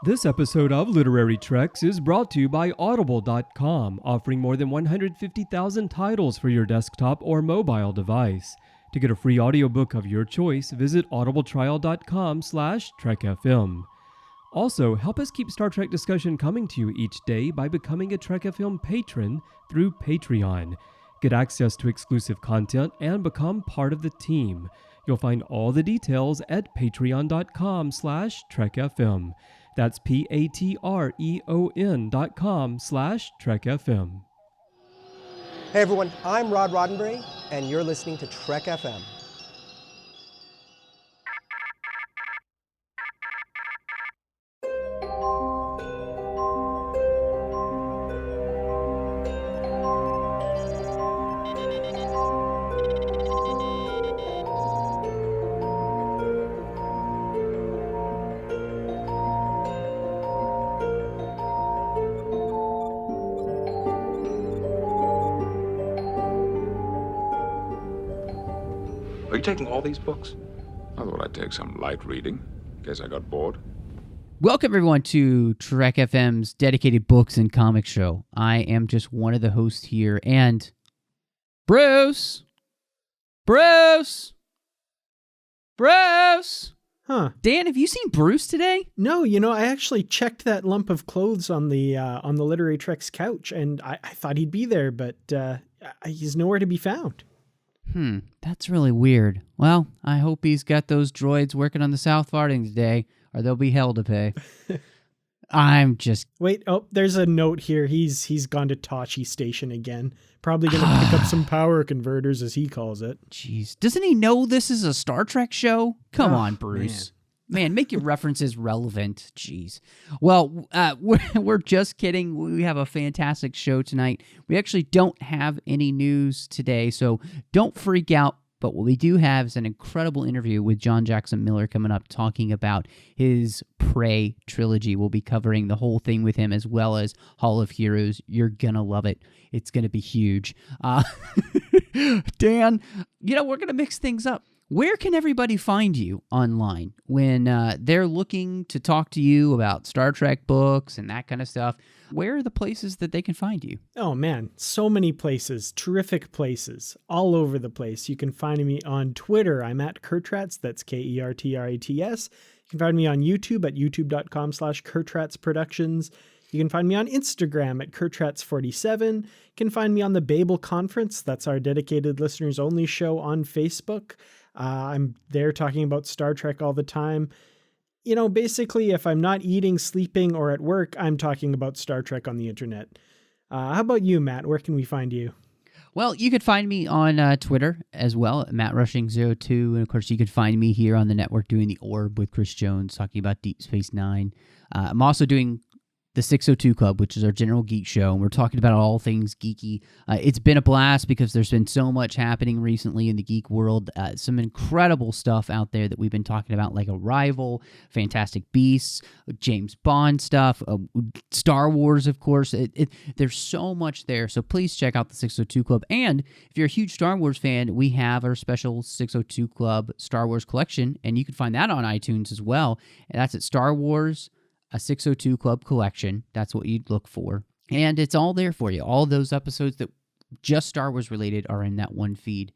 This episode of Literary Treks is brought to you by Audible.com, offering more than 150,000 titles for your desktop or mobile device. To get a free audiobook of your choice, visit audibletrial.com/TrekFM. Also, help us keep Star Trek discussion coming to you each day by becoming a Trek FM patron through Patreon. Get access to exclusive content and become part of the team. You'll find all the details at patreon.com/TrekFM. That's patreon.com/TrekFM. Hey everyone, I'm Rod Roddenberry, and you're listening to Trek FM. Are you taking all these books? I thought I'd take some light reading, in case I got bored. Welcome, everyone, to Trek FM's dedicated books and comics show. I am just one of the hosts here, and Bruce! Huh. Dan, have you seen Bruce today? No, I actually checked that lump of clothes on the Literary Trek's couch, and I thought he'd be there, but he's nowhere to be found. That's really weird. Well, I hope he's got those droids working on the South farting today, or there'll be hell to pay. I'm just... Wait, there's a note here. He's gone to Tachi Station again. Probably going to pick up some power converters, as he calls it. Jeez. Doesn't he know this is a Star Trek show? Come on, Bruce. Man, make your references relevant. Jeez. Well, we're just kidding. We have a fantastic show tonight. We actually don't have any news today, so don't freak out. But what we do have is an incredible interview with John Jackson Miller coming up, talking about his Prey trilogy. We'll be covering the whole thing with him, as well as Hall of Heroes. You're going to love it. It's going to be huge. Dan, we're going to mix things up. Where can everybody find you online when they're looking to talk to you about Star Trek books and that kind of stuff? Where are the places that they can find you? Oh, man, so many places, terrific places, all over the place. You can find me on Twitter. I'm at Kurtrats, that's Kertrats. You can find me on YouTube at youtube.com/KurtratsProductions. You can find me on Instagram at Kurtrats47. You can find me on the Babel Conference. That's our dedicated listeners only show on Facebook. I'm there talking about Star Trek all the time. Basically, if I'm not eating, sleeping, or at work, I'm talking about Star Trek on the internet. How about you, Matt? Where can we find you? Well, you could find me on Twitter as well, MattRushing02. And, of course, you could find me here on the network doing The Orb with Chris Jones, talking about Deep Space Nine. I'm also doing the 602 Club, which is our general geek show, and we're talking about all things geeky. It's been a blast because there's been so much happening recently in the geek world. Some incredible stuff out there that we've been talking about, like Arrival, Fantastic Beasts, James Bond stuff, Star Wars, of course. There's so much there, so please check out the 602 Club. And if you're a huge Star Wars fan, we have our special 602 Club Star Wars collection, and you can find that on iTunes as well. And that's at Star Wars, a 602 Club collection. That's what you'd look for. And it's all there for you. All those episodes that just Star Wars related are in that one feed.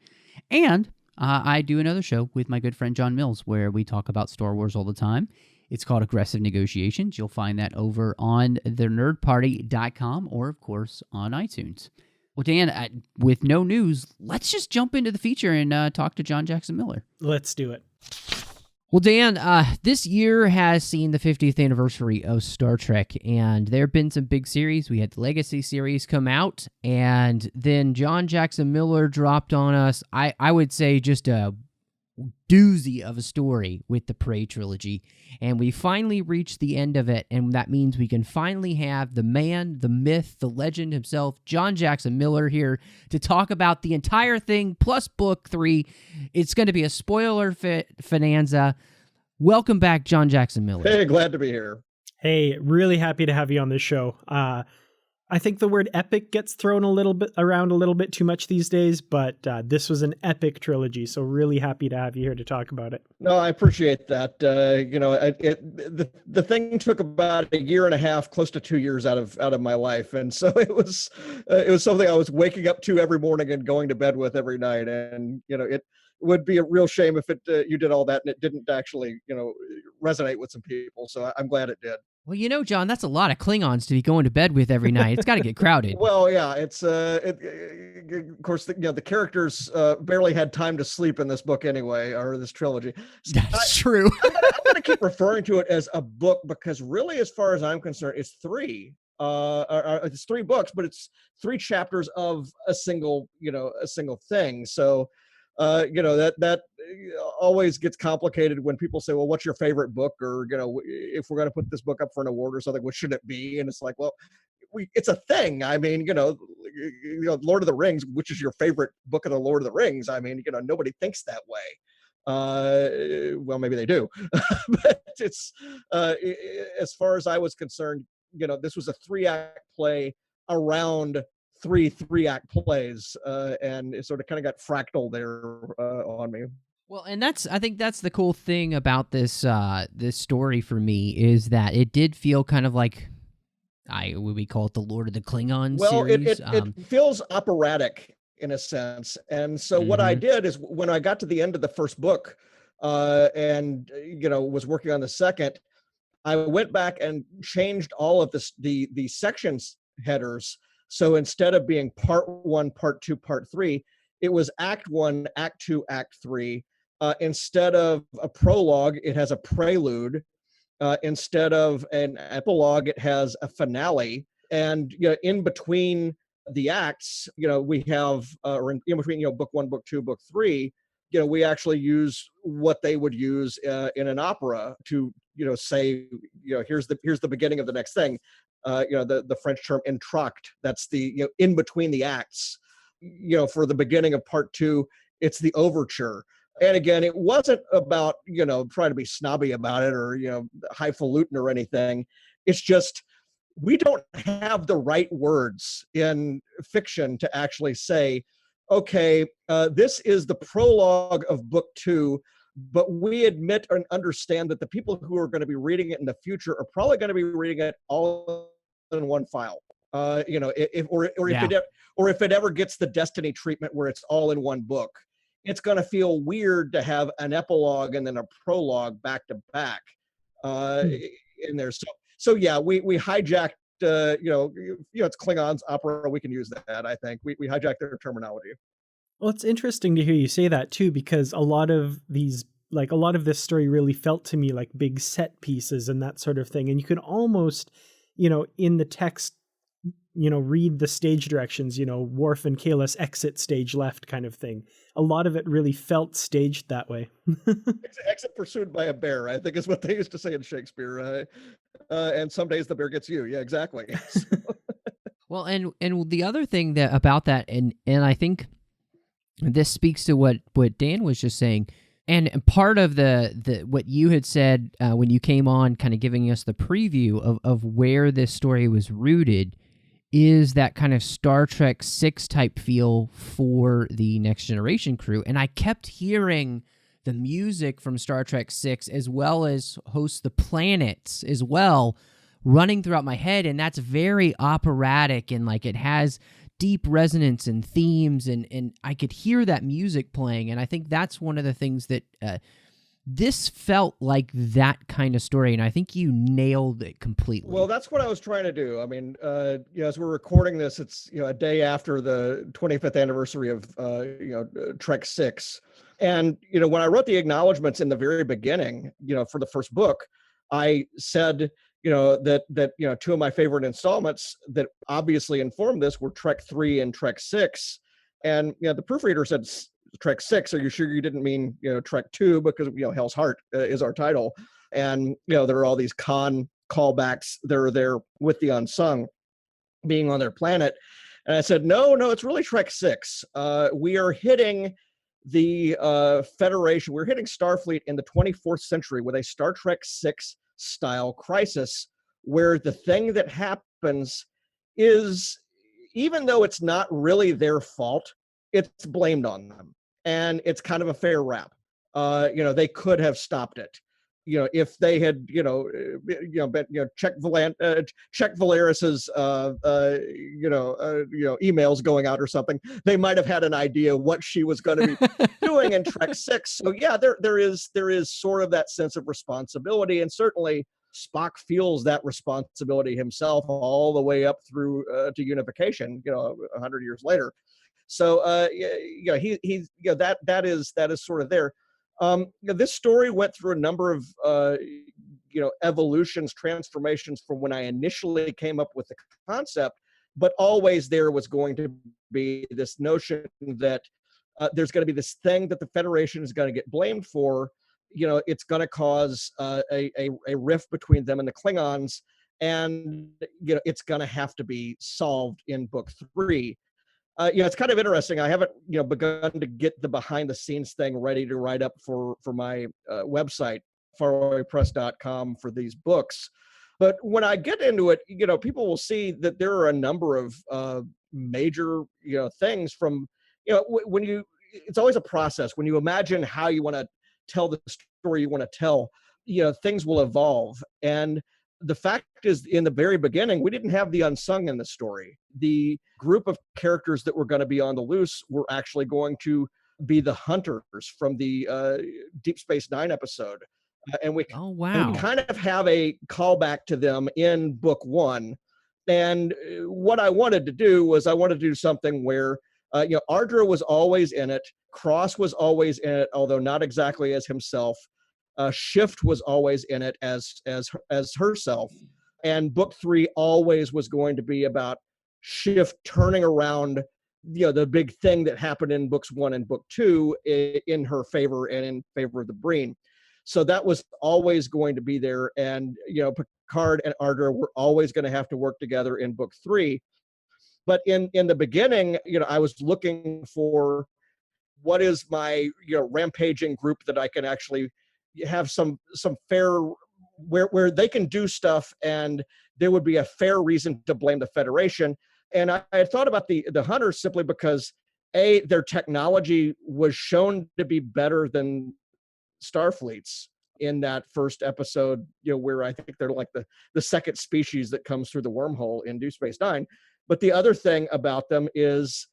And I do another show with my good friend John Mills where we talk about Star Wars all the time. It's called Aggressive Negotiations. You'll find that over on thenerdparty.com or, of course, on iTunes. Well, Dan, with no news, let's just jump into the feature and talk to John Jackson Miller. Let's do it. Well, Dan, this year has seen the 50th anniversary of Star Trek, and there have been some big series. We had the Legacy series come out, and then John Jackson Miller dropped on us, I would say, just a doozy of a story with the Prey trilogy, and we finally reached the end of it, and that means we can finally have the man, the myth, the legend himself, John Jackson Miller, here to talk about the entire thing, plus book 3. It's going to be a spoiler bonanza. Welcome back, John Jackson Miller. Hey, glad to be here. Hey, really happy to have you on this show. I think the word epic gets thrown a little bit around a little bit too much these days, but this was an epic trilogy, so really happy to have you here to talk about it. No, I appreciate that. The thing took about a year and a half, close to 2 years out of my life, and so it was something I was waking up to every morning and going to bed with every night. And it would be a real shame if you did all that and it didn't actually resonate with some people. So I'm glad it did. Well, John, that's a lot of Klingons to be going to bed with every night. It's got to get crowded. Well, yeah, it's of course the characters barely had time to sleep in this book anyway, or this trilogy. So That's true. I'm going to keep referring to it as a book because really, as far as I'm concerned, it's three. It's 3 books, but it's 3 chapters of a single thing. So that always gets complicated when people say, well, what's your favorite book? Or, if we're going to put this book up for an award or something, what should it be? And it's like, well, it's a thing. I mean, Lord of the Rings, which is your favorite book of the Lord of the Rings? I mean, nobody thinks that way. Well, maybe they do, but it's, as far as I was concerned, this was a 3-act play around 3 3-act plays, and it sort of kind of got fractal there on me. Well, and I think that's the cool thing about this story for me is that it did feel kind of like would we call it the Lord of the Klingons series? It feels operatic in a sense, and so what I did is when I got to the end of the first book, and was working on the second, I went back and changed all of the sections headers. So instead of being part 1, part 2, part 3, it was act 1, act 2, act 3. Instead of a prologue, it has a prelude. Instead of an epilogue, it has a finale. And in between the acts, we have, or in between, book 1, book 2, book 3, we actually use what they would use in an opera to, say, here's the beginning of the next thing. The French term entr'acte, that's the, in between the acts. For the beginning of part 2, it's the overture. And again, it wasn't about, trying to be snobby about it or, highfalutin or anything. It's just, we don't have the right words in fiction to actually say, okay, this is the prologue of book 2, but we admit and understand that the people who are going to be reading it in the future are probably going to be reading it all in one file. If it ever gets the Destiny treatment where it's all in one book, it's going to feel weird to have an epilogue and then a prologue back to back in there. So yeah, we hijacked. It's Klingons opera. We can use that. I think we hijacked their terminology. Well, it's interesting to hear you say that too, because a lot of this story really felt to me like big set pieces and that sort of thing. And you could almost, in the text, read the stage directions, Worf and Kalis exit stage left kind of thing. A lot of it really felt staged that way. Exit pursued by a bear, I think is what they used to say in Shakespeare. And some days the bear gets you. Yeah, exactly. Well, and the other thing about that, and I think this speaks to what Dan was just saying, and part of the what you had said when you came on, kind of giving us the preview of where this story was rooted, is that kind of Star Trek 6 type feel for the Next Generation crew. And I kept hearing the music from Star Trek 6 as well as Host the Planets as well running throughout my head, and that's very operatic and like it has deep resonance and themes, and I could hear that music playing, and I think that's one of the things that this felt like that kind of story, and I think you nailed it completely. Well, that's what I was trying to do. I mean, as we're recording this, it's a day after the 25th anniversary of Trek 6, and when I wrote the acknowledgments in the very beginning, for the first book, I said that 2 of my favorite installments that obviously informed this were Trek 3 and Trek 6, and the proofreader said Trek 6. Are you sure you didn't mean Trek 2? Because Hell's Heart is our title, and there are all these callbacks that are there with the unsung being on their planet, and I said no, it's really Trek 6. We are hitting the Federation. We're hitting Starfleet in the 24th century with a Star Trek 6 style crisis, where the thing that happens is, even though it's not really their fault, it's blamed on them, and it's kind of a fair rap. They could have stopped it. If they had, check Valeris's, emails going out or something, they might have had an idea what she was going to be doing in Trek 6. So yeah, there is sort of that sense of responsibility, and certainly Spock feels that responsibility himself all the way up through to unification, 100 years later. So that is sort of there. This story went through a number of evolutions, transformations from when I initially came up with the concept, but always there was going to be this notion that there's going to be this thing that the Federation is going to get blamed for. It's going to cause a rift between them and the Klingons, and it's going to have to be solved in book 3. It's kind of interesting. I haven't, begun to get the behind the scenes thing ready to write up for my website, farawaypress.com, for these books. But when I get into it, people will see that there are a number of major, things from, when you, it's always a process. When you imagine how you want to tell the story you want to tell, things will evolve. And the fact is, in the very beginning, we didn't have the unsung in the story. The group of characters that were going to be on the loose were actually going to be the hunters from the Deep Space Nine episode. And we kind of have a callback to them in book 1. And what I wanted to do was I wanted to do something where, Ardra was always in it. Cross was always in it, although not exactly as himself. Shift was always in it as herself, and book 3 always was going to be about Shift turning around, the big thing that happened in books 1 and book 2 in her favor and in favor of the Breen. So that was always going to be there, and Picard and Ardra were always going to have to work together in book 3. But in the beginning, I was looking for what is my rampaging group that I can actually have some fair, where they can do stuff and there would be a fair reason to blame the Federation. And I had thought about the hunters simply because their technology was shown to be better than Starfleet's in that first episode, where I think they're like the second species that comes through the wormhole in Deep Space Nine. But the other thing about them is,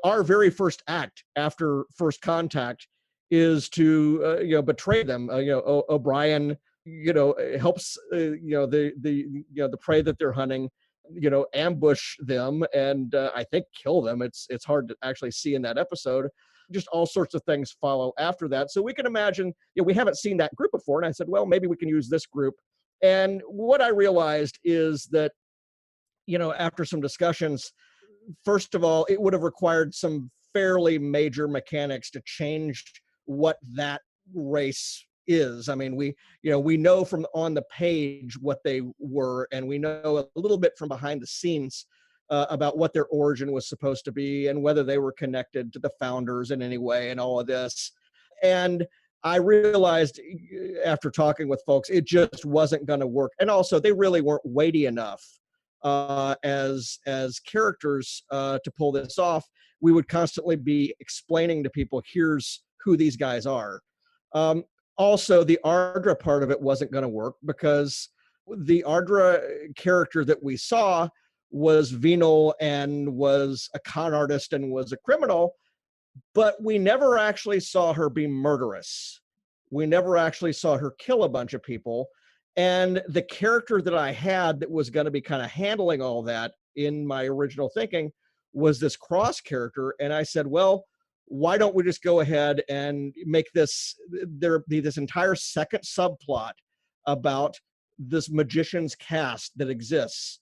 our very first act after first contact is to betray them. O'Brien helps the prey that they're hunting, ambush them and I think kill them. It's hard to actually see in that episode. Just all sorts of things follow after that. So we can imagine, we haven't seen that group before, and I said, well, maybe we can use this group. And what I realized is that, after some discussions, first of all, it would have required some fairly major mechanics to change what that race is. I mean, we know from on the page what they were, and we know a little bit from behind the scenes about what their origin was supposed to be and whether they were connected to the founders in any way and all of this. And I realized after talking with folks, it just wasn't going to work. And also, they really weren't weighty enough as characters to pull this off. We would constantly be explaining to people, here's who these guys are. Also, the Ardra part of it wasn't going to work because the Ardra character that we saw was venal and was a con artist and was a criminal, but we never actually saw her be murderous. We never actually saw her kill a bunch of people. And the character that I had that was going to be kind of handling all that in my original thinking was this Cross character. And I said, well, why don't we just go ahead and make there be this entire second subplot about this magician's cast that exists,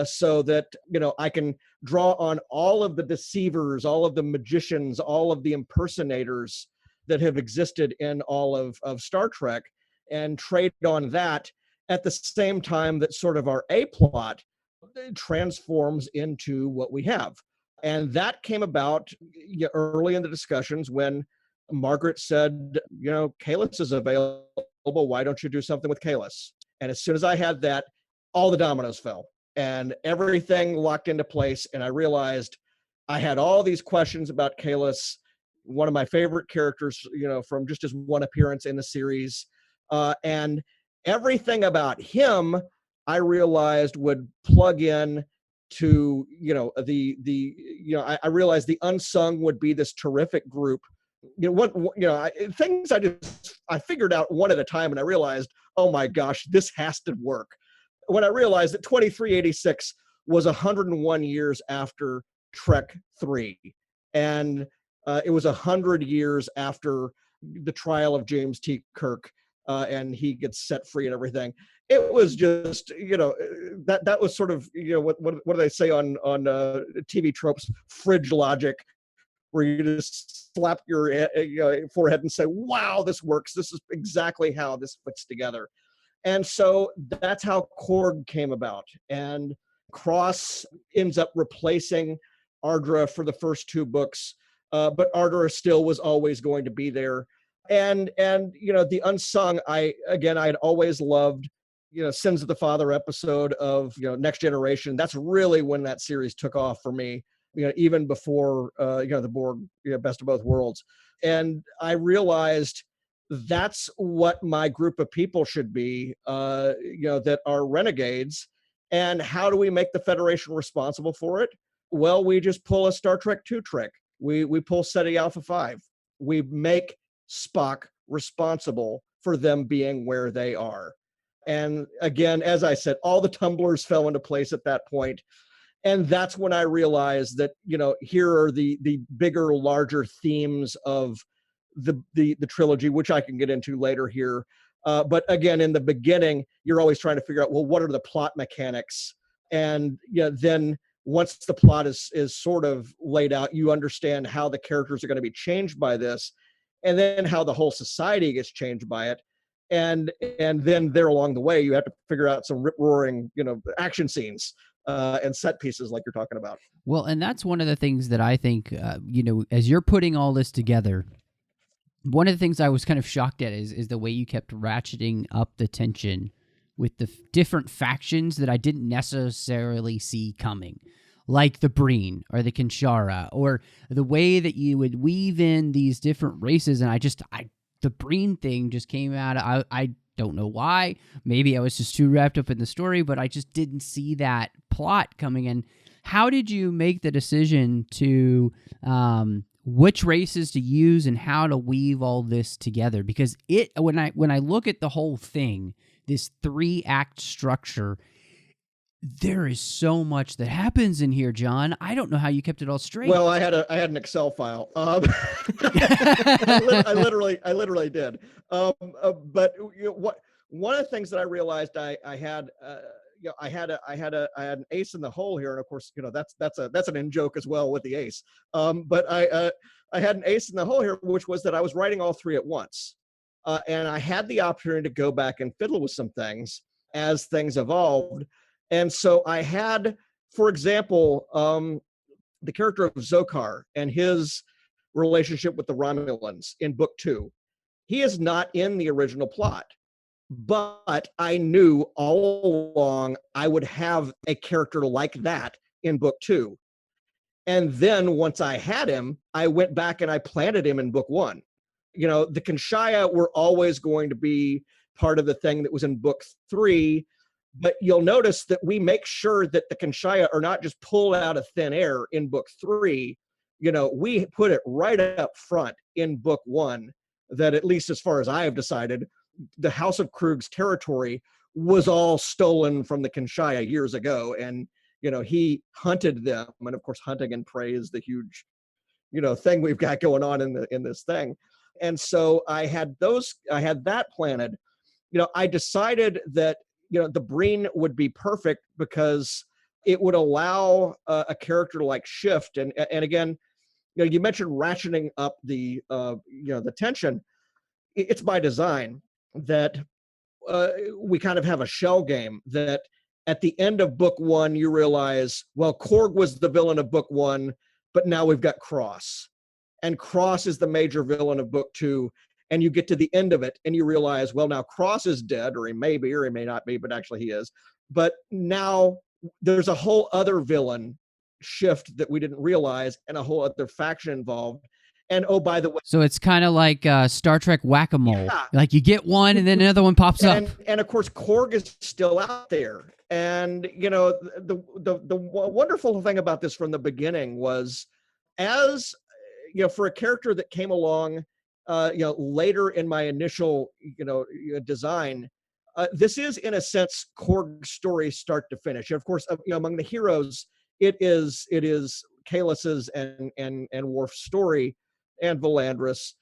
so that, I can draw on all of the deceivers, all of the magicians, all of the impersonators that have existed in all of Star Trek, and trade on that at the same time that sort of our A plot transforms into what we have. And that came about early in the discussions when Margaret said, Kahless is available. Why don't you do something with Kahless? And as soon as I had that, all the dominoes fell. and everything locked into place. And I realized I had all these questions about Kahless, one of my favorite characters, from just his one appearance in the series. And everything about him, I realized would plug in to, I realized the Unsung would be this terrific group. Things I figured out one at a time, and I realized, oh my gosh, this has to work. When I realized that 2386 was 101 years after Trek 3, and it was 100 years after the trial of James T. Kirk, and he gets set free and everything. It was just, that was sort of, what do they say on TV tropes, fridge logic, where you just slap your forehead and say, wow, this works. This is exactly how this fits together. And so that's how Korg came about. And Cross ends up replacing Ardra for the first two books, but Ardra still was always going to be there. And the Unsung, I had always loved, Sins of the Father episode of, Next Generation. That's really when that series took off for me, even before, the Borg, Best of Both Worlds. And I realized that's what my group of people should be, that are renegades. And how do we make the Federation responsible for it? Well, we just pull a Star Trek II trick. We pull SETI Alpha 5. We make Spock responsible for them being where they are. And again, as I said, all the tumblers fell into place at that point. And that's when I realized that, here are the bigger, larger themes of the trilogy, which I can get into later here. But again, in the beginning, you're always trying to figure out, well, what are the plot mechanics? And then once the plot is sort of laid out, you understand how the characters are going to be changed by this, and then how the whole society gets changed by it. And then there along the way, you have to figure out some rip-roaring, action scenes and set pieces like you're talking about. Well, and that's one of the things that I think, as you're putting all this together, one of the things I was kind of shocked at is the way you kept ratcheting up the tension with the different factions that I didn't necessarily see coming, like the Breen or the Kinshara, or the way that you would weave in these different races. And the Breen thing just came out. I don't know why. Maybe I was just too wrapped up in the story, but I just didn't see that plot coming in. How did you make the decision to which races to use and how to weave all this together? Because when I look at the whole thing, this 3-act structure, there is so much that happens in here, John. I don't know how you kept it all straight. Well, I had an Excel file. I literally did. But one of the things that I realized I had an ace in the hole here, and of course, that's an in joke as well with the ace. But I had an ace in the hole here, which was that I was writing all three at once, and I had the opportunity to go back and fiddle with some things as things evolved. And so I had, for example, the character of Zokar and his relationship with the Romulans in book 2. He is not in the original plot, but I knew all along I would have a character like that in book 2. And then once I had him, I went back and I planted him in book 1. The Kinshaya were always going to be part of the thing that was in book 3. But you'll notice that we make sure that the Kinshaya are not just pulled out of thin air in book 3. We put it right up front in book 1 that, at least as far as I have decided, the House of Krug's territory was all stolen from the Kinshaya years ago. And, he hunted them. And of course, hunting and prey is the huge, thing we've got going on in this thing. And so I had that planted. I decided that, the Breen would be perfect because it would allow a character like Shift. And again, you mentioned ratcheting up the tension. It's by design that we kind of have a shell game that at the end of book 1, you realize, well, Korg was the villain of book 1, but now we've got Cross. And Cross is the major villain of book 2. And you get to the end of it and you realize, well, now Cross is dead, or he may be, or he may not be, but actually he is. But now there's a whole other villain shift that we didn't realize, and a whole other faction involved. And oh, by the way, So it's kind of like Star Trek Whack-a-Mole. Yeah. Like you get one and then another one pops up. and of course, Korg is still out there. And the wonderful thing about this from the beginning was, as for a character that came along, later in my initial design, this is in a sense Korg's story start to finish. And of course, among the heroes, it is Kalas's and Worf's story, and Valandris.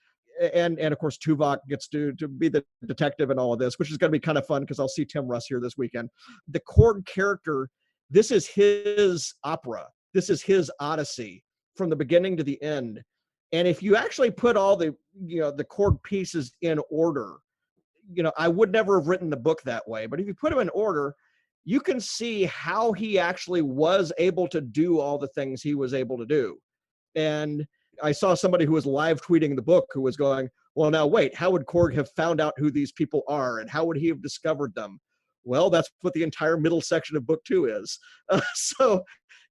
And of course, Tuvok gets to be the detective and all of this, which is going to be kind of fun because I'll see Tim Russ here this weekend. The Korg character, this is his opera. This is his odyssey from the beginning to the end. And if you actually put all the Korg pieces in order, I would never have written the book that way. But if you put them in order, you can see how he actually was able to do all the things he was able to do. And I saw somebody who was live tweeting the book who was going, well, now wait, how would Korg have found out who these people are, and how would he have discovered them? Well, that's what the entire middle section of book 2 is. So,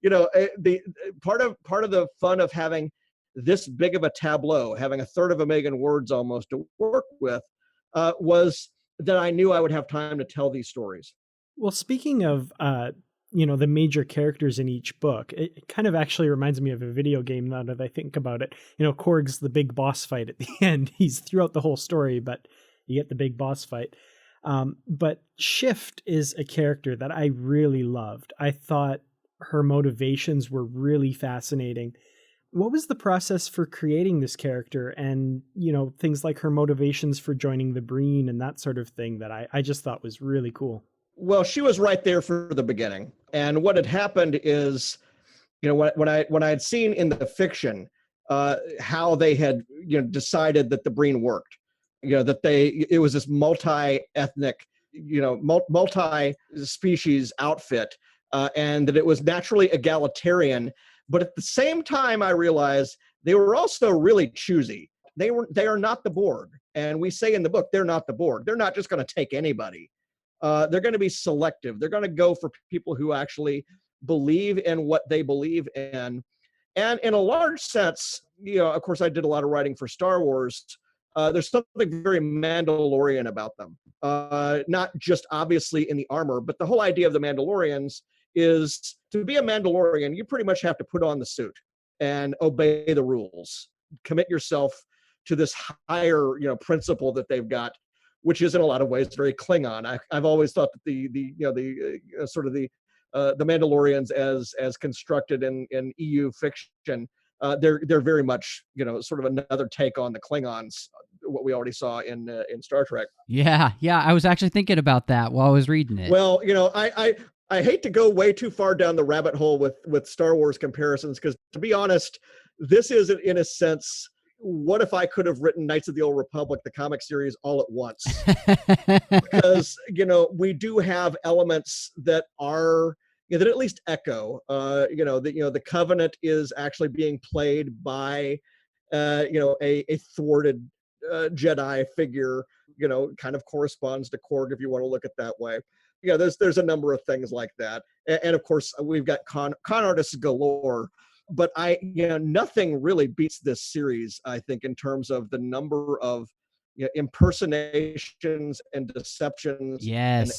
the part of the fun of having this big of a tableau, having a third of a million words almost to work with, was that I knew I would have time to tell these stories. Well, speaking of the major characters in each book, it kind of actually reminds me of a video game now that I think about it. Korg's the big boss fight at the end. He's throughout the whole story, but you get the big boss fight. But Shift is a character that I really loved. I thought her motivations were really fascinating. What was the process for creating this character, and, things like her motivations for joining the Breen and that sort of thing that I just thought was really cool? Well, she was right there for the beginning. And what had happened is, when I had seen in the fiction how they had decided that the Breen worked, that it was this multi-ethnic, multi-species outfit, and that it was naturally egalitarian. But at the same time, I realized they were also really choosy. They are not the Borg. And we say in the book, they're not the Borg. They're not just going to take anybody. They're going to be selective. They're going to go for people who actually believe in what they believe in. And in a large sense, of course, I did a lot of writing for Star Wars. There's something very Mandalorian about them. Not just obviously in the armor, but the whole idea of the Mandalorians is, to be a Mandalorian, you pretty much have to put on the suit and obey the rules. Commit yourself to this higher, principle that they've got, which is in a lot of ways very Klingon. I've always thought that the Mandalorians as constructed in EU fiction, they're very much sort of another take on the Klingons, what we already saw in Star Trek. Yeah, I was actually thinking about that while I was reading it. Well, I hate to go way too far down the rabbit hole with Star Wars comparisons, because to be honest, this is in a sense, what if I could have written Knights of the Old Republic, the comic series, all at once? Because, we do have elements that are, that at least echo, the Covenant is actually being played by, a thwarted Jedi figure, kind of corresponds to Korg, if you want to look at that way. There's a number of things like that. And of course, we've got con artists galore. But nothing really beats this series, I think, in terms of the number of impersonations and deceptions and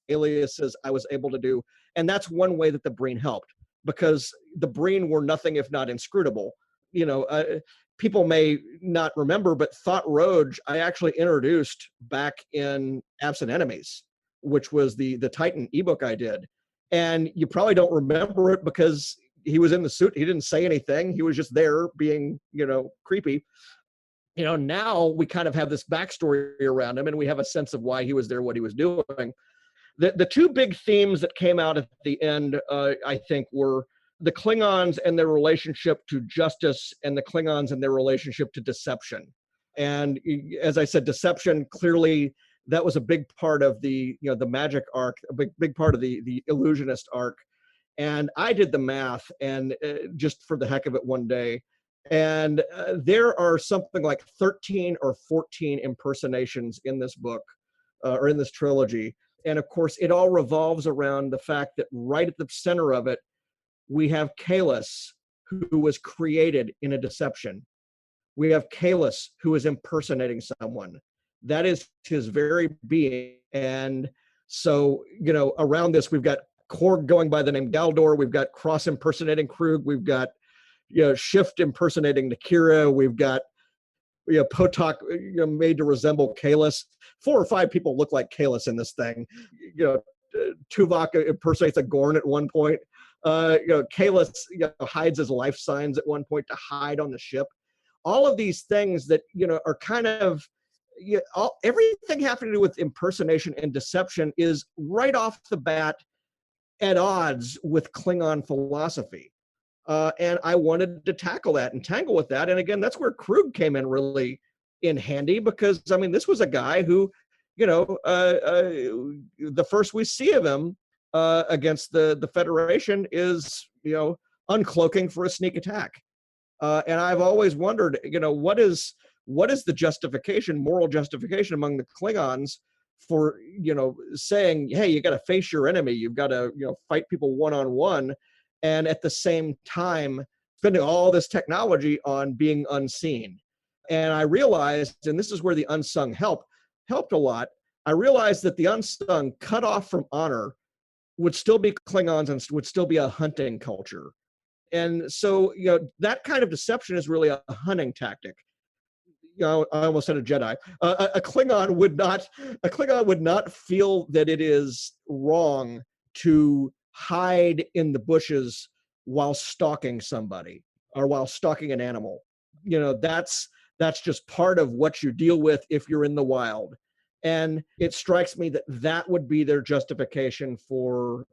aliases I was able to do. And that's one way that the Breen helped, because the Breen were nothing if not inscrutable. People may not remember, but Thought Roge I actually introduced back in Absent Enemies, which was the Titan ebook I did. And you probably don't remember it because he was in the suit. He didn't say anything. He was just there being, creepy. Now we kind of have this backstory around him, and we have a sense of why he was there, what he was doing. The two big themes that came out at the end, I think, were the Klingons and their relationship to justice, and the Klingons and their relationship to deception. And as I said, deception, clearly that was a big part of the magic arc, a big part of the illusionist arc. And I did the math, and just for the heck of it one day, and there are something like 13 or 14 impersonations in this book, or in this trilogy. And of course, it all revolves around the fact that right at the center of it, we have Kahless, who was created in a deception. We have Kahless, who is impersonating someone. That is his very being. And so, around this, we've got Korg going by the name Galdor. We've got Cross impersonating Krug. We've got, Shift impersonating Nakira. We've got, Potok, made to resemble Kahless. 4 or 5 people look like Kahless in this thing. Tuvok impersonates a Gorn at one point. Kahless hides his life signs at one point to hide on the ship. All of these things that are kind of everything having to do with impersonation and deception is right off the bat at odds with Klingon philosophy. And I wanted to tackle that and tangle with that. And again, that's where Krug came in really in handy, because this was a guy who, the first we see of him against the Federation is, uncloaking for a sneak attack. And I've always wondered, what is the justification, moral justification among the Klingons for, saying, hey, you got to face your enemy. You've got to, fight people one-on-one. And at the same time, spending all this technology on being unseen. And I realized, and this is where the unsung helped a lot, I realized that the unsung cut off from honor would still be Klingons and would still be a hunting culture. And so, that kind of deception is really a hunting tactic. I almost said a Jedi. A Klingon would not feel that it is wrong to hide in the bushes while stalking somebody or while stalking an animal. That's just part of what you deal with if you're in the wild. And it strikes me that would be their justification for,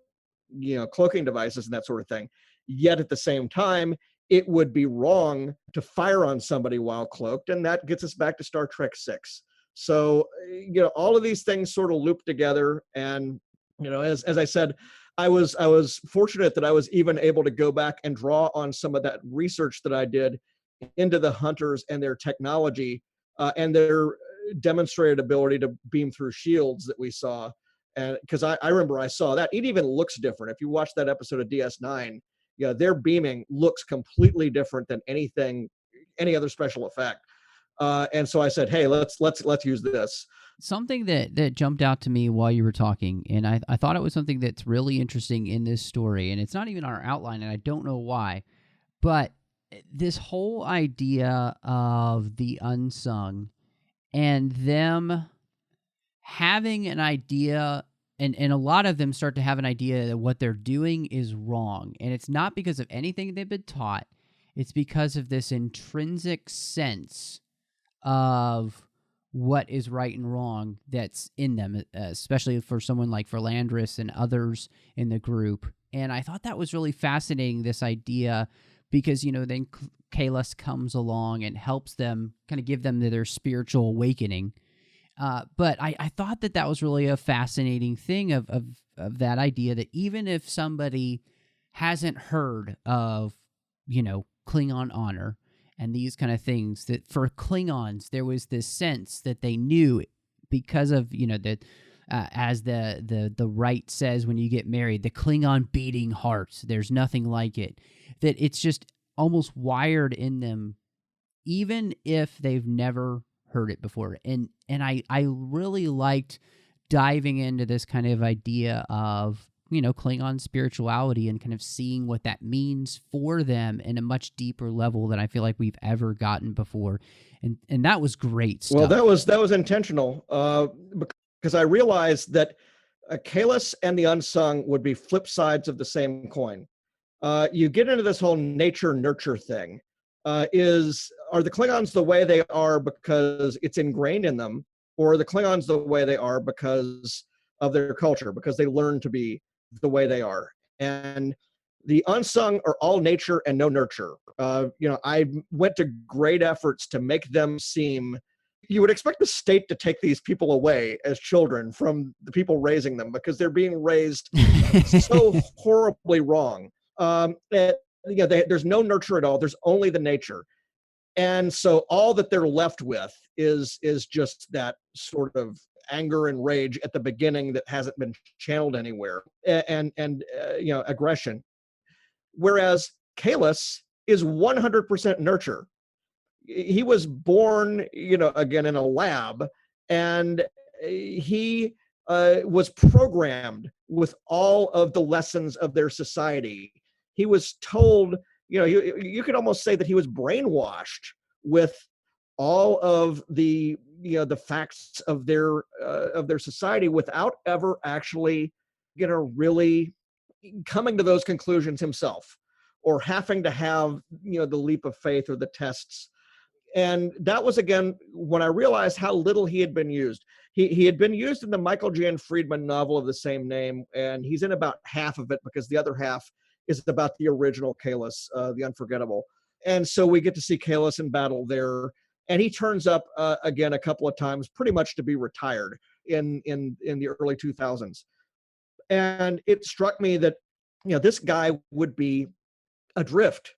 cloaking devices and that sort of thing. Yet at the same time, it would be wrong to fire on somebody while cloaked. And that gets us back to Star Trek VI. So, all of these things sort of loop together. And, as I said, I was fortunate that I was even able to go back and draw on some of that research that I did into the hunters and their technology and their demonstrated ability to beam through shields that we saw. And because I remember I saw that. It even looks different. If you watch that episode of DS9, their beaming looks completely different than any other special effect. And so I said, hey, let's use this. Something that jumped out to me while you were talking, and I thought it was something that's really interesting in this story, and it's not even our outline, and I don't know why, but this whole idea of the unsung and them having an idea, and a lot of them start to have an idea that what they're doing is wrong, and it's not because of anything they've been taught, it's because of this intrinsic sense of what is right and wrong that's in them, especially for someone like Verlandris and others in the group. And I thought that was really fascinating, this idea, because, then Kahless comes along and helps them, kind of give them their spiritual awakening. But I thought that was really a fascinating thing of that idea that even if somebody hasn't heard of, Klingon honor, and these kind of things, that for Klingons, there was this sense that they knew because of, that as the rite says when you get married, the Klingon beating heart, there's nothing like it, that it's just almost wired in them, even if they've never heard it before. And I really liked diving into this kind of idea of, Klingon spirituality and kind of seeing what that means for them in a much deeper level than I feel like we've ever gotten before. And that was great stuff. Well, that was intentional because I realized that Kahless and the unsung would be flip sides of the same coin. You get into this whole nature-nurture thing. Are the Klingons the way they are because it's ingrained in them, or are the Klingons the way they are because of their culture, because they learn to be the way they are? And the unsung are all nature and no nurture. I went to great efforts to make them seem, you would expect the state to take these people away as children from the people raising them, because they're being raised so horribly wrong. There's no nurture at all. There's only the nature. And so all that they're left with is just that sort of anger and rage at the beginning that hasn't been channeled anywhere, and aggression. Whereas Kahless is 100% nurture. He was born, again in a lab, and he was programmed with all of the lessons of their society. He was told, you could almost say that he was brainwashed with all of the facts of their society without ever actually really coming to those conclusions himself, or having to have the leap of faith or the tests. And that was, again, when I realized how little he had been used. He had been used in the Michael Jan Friedman novel of the same name, and he's in about half of it because the other half is about the original Kahless, the Unforgettable. And so we get to see Kahless in battle there, and he turns up again a couple of times, pretty much to be retired in the early 2000s. And it struck me that this guy would be adrift,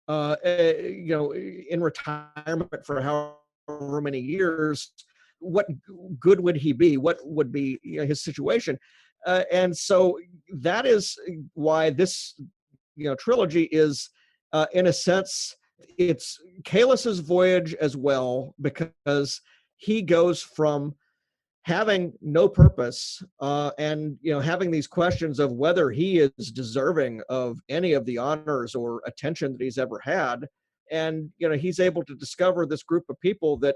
in retirement for however many years. What good would he be? What would be his situation? And so that is why this trilogy is, in a sense, it's Kahless's voyage as well, because he goes from having no purpose, and having these questions of whether he is deserving of any of the honors or attention that he's ever had, and he's able to discover this group of people that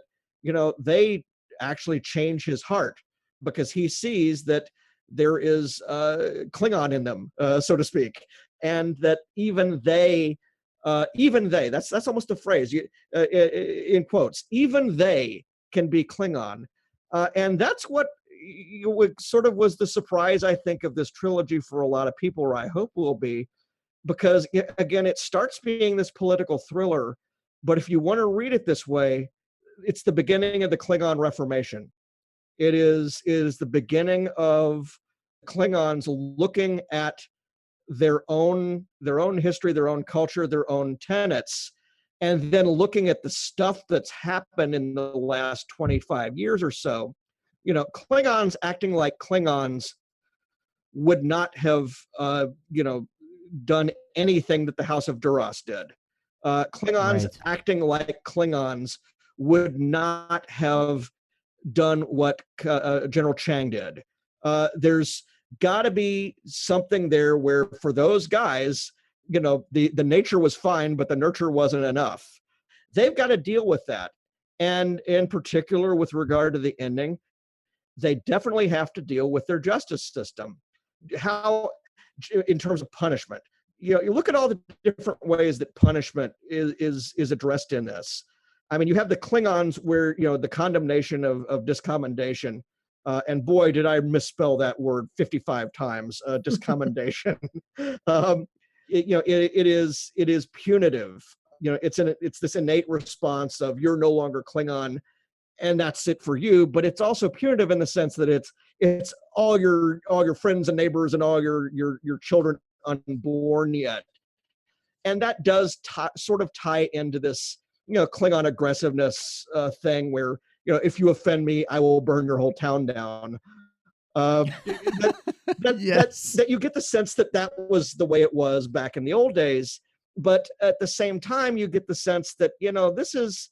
they actually change his heart, because he sees that there is Klingon in them, so to speak, and that even they, that's almost a phrase, in quotes, even they can be Klingon. And that's what sort of was the surprise, I think, of this trilogy for a lot of people, or I hope will be, because, again, it starts being this political thriller. But if you want to read it this way, it's the beginning of the Klingon Reformation. It is the beginning of Klingons looking at their own history, their own culture, their own tenets, and then looking at the stuff that's happened in the last 25 years or so. Klingons acting like Klingons would not have, done anything that the House of Duras did. Klingons Right. acting like Klingons would not have done what General Chang did. There's got to be something there where, for those guys, the nature was fine, but the nurture wasn't enough. They've got to deal with that. And in particular, with regard to the ending, they definitely have to deal with their justice system. How, in terms of punishment, you look at all the different ways that punishment is addressed in this. I mean, you have the Klingons where, the condemnation of discommendation, and boy, did I misspell that word 55 times, discommendation. It is punitive. It's this innate response of, you're no longer Klingon, and that's it for you. But it's also punitive in the sense that it's all your friends and neighbors and all your children unborn yet. And that does sort of tie into this Klingon aggressiveness thing where, if you offend me, I will burn your whole town down. Yes. That you get the sense that was the way it was back in the old days. But at the same time, you get the sense that, this is,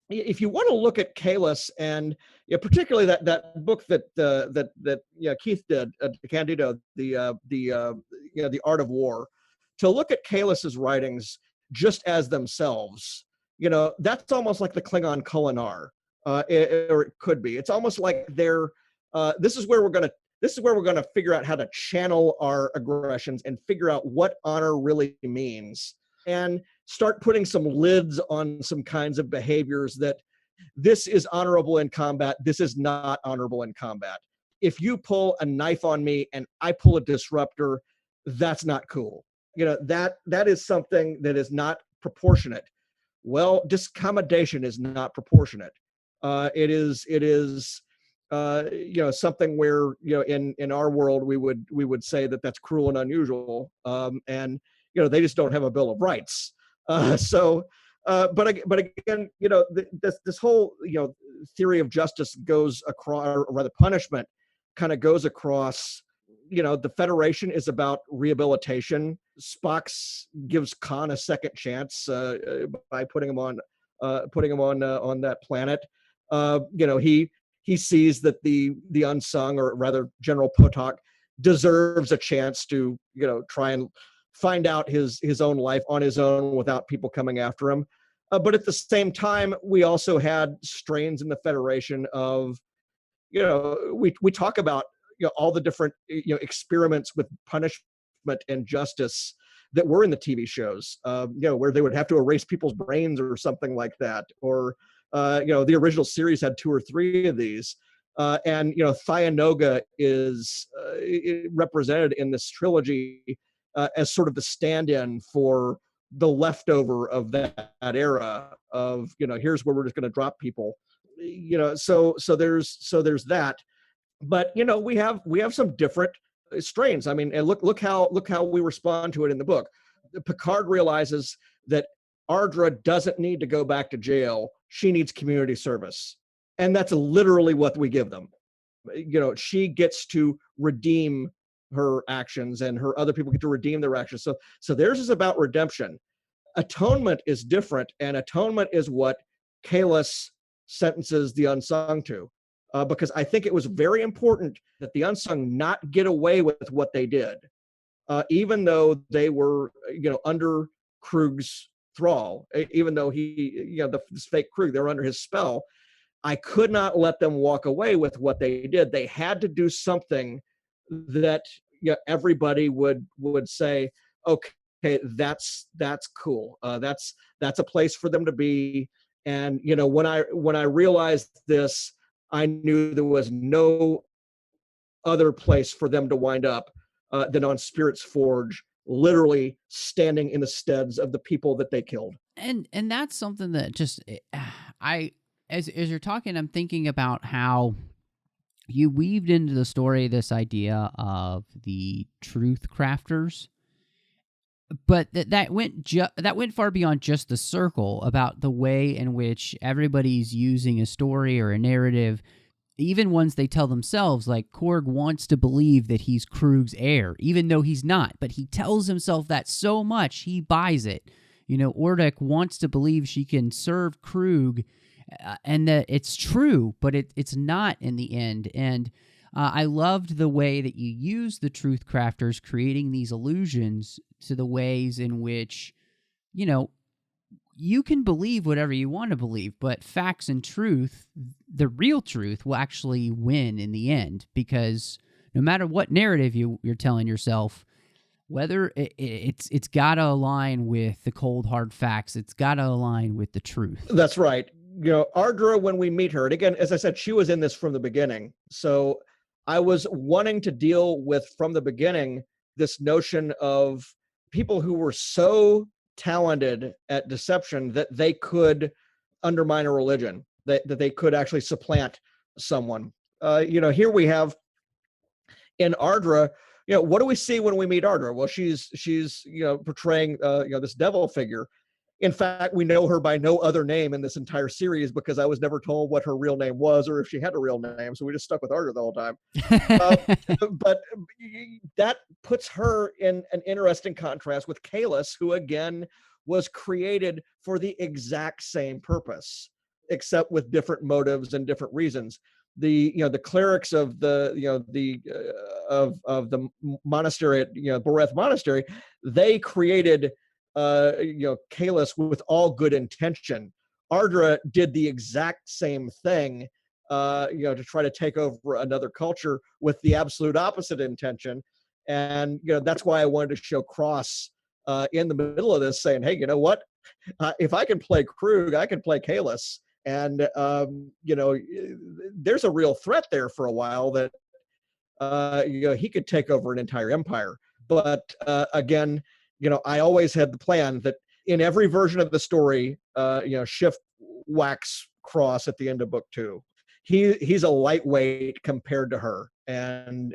if you want to look at Kahless, and particularly that book that Keith did, Candido, the Art of War, to look at Kahless's writings just as themselves, that's almost like the Klingon Kulinar, or it could be. It's almost like they're this is where we're going to figure out how to channel our aggressions and figure out what honor really means, and start putting some lids on some kinds of behaviors that this is honorable in combat, this is not honorable in combat. If you pull a knife on me and I pull a disruptor, that's not cool. That is something that is not proportionate. Well, discommodation is not proportionate. It is something where, in our world, we would say that that's cruel and unusual. And they just don't have a Bill of Rights. So But again, this whole theory of justice goes across, or rather punishment, kind of goes across. The Federation is about rehabilitation. Spock gives Khan a second chance by putting him on that planet. He sees that the unsung, or rather General Potok, deserves a chance to try and find out his own life on his own without people coming after him. But at the same time, we also had strains in the Federation of, we talk about all the different experiments with punishment and justice that were in the TV shows, where they would have to erase people's brains or something like that, or the original series had 2 or 3 of these. And Thyanoga is represented in this trilogy as sort of the stand-in for the leftover of that era of here's where we're just going to drop people. So there's that. But we have some different strains. I mean, and look how we respond to it in the book. Picard realizes that Ardra doesn't need to go back to jail. She needs community service. And that's literally what we give them. She gets to redeem her actions, and her other people get to redeem their actions. So theirs is about redemption. Atonement is different, and atonement is what Kahless sentences the unsung to. Because I think it was very important that the unsung not get away with what they did, even though they were, under Krug's thrall, even though he, this fake Krug, they were under his spell. I could not let them walk away with what they did. They had to do something that everybody would say, okay, that's cool. That's a place for them to be. And when I realized this, I knew there was no other place for them to wind up than on Spirit's Forge, literally standing in the steads of the people that they killed. And that's something that just as you're talking, I'm thinking about how you weaved into the story this idea of the Truthcrafters, but that went far beyond just the circle, about the way in which everybody's using a story or a narrative, even ones they tell themselves, like Korg wants to believe that he's Krug's heir, even though he's not, but he tells himself that so much he buys it. Ordek wants to believe she can serve Krug, and that it's true, but it's not in the end. And I loved the way that you used the Truthcrafters, creating these allusions to the ways in which, you can believe whatever you want to believe, but facts and truth, the real truth, will actually win in the end, because no matter what narrative you're telling yourself, whether it's got to align with the cold hard facts, it's got to align with the truth. That's right. Ardra, when we meet her, and again, as I said, she was in this from the beginning. So I was wanting to deal with, from the beginning, this notion of people who were so talented at deception that they could undermine a religion, that they could actually supplant someone. Here we have in Ardra, what do we see when we meet Ardra? Well, she's portraying this devil figure. In fact, we know her by no other name in this entire series, because I was never told what her real name was or if she had a real name. So we just stuck with Ardra the whole time. But that puts her in an interesting contrast with Kahless, who again was created for the exact same purpose, except with different motives and different reasons. The clerics of the monastery at Boreth Monastery, they created Kahless with all good intention. Ardra did the exact same thing, to try to take over another culture with the absolute opposite intention. And that's why I wanted to show Cross in the middle of this, saying, hey, you know what? If I can play Krug, I can play Kahless. And there's a real threat there for a while that he could take over an entire empire. But again, I always had the plan that in every version of the story, Shift whacks Cross at the end of book 2. He's a lightweight compared to her, and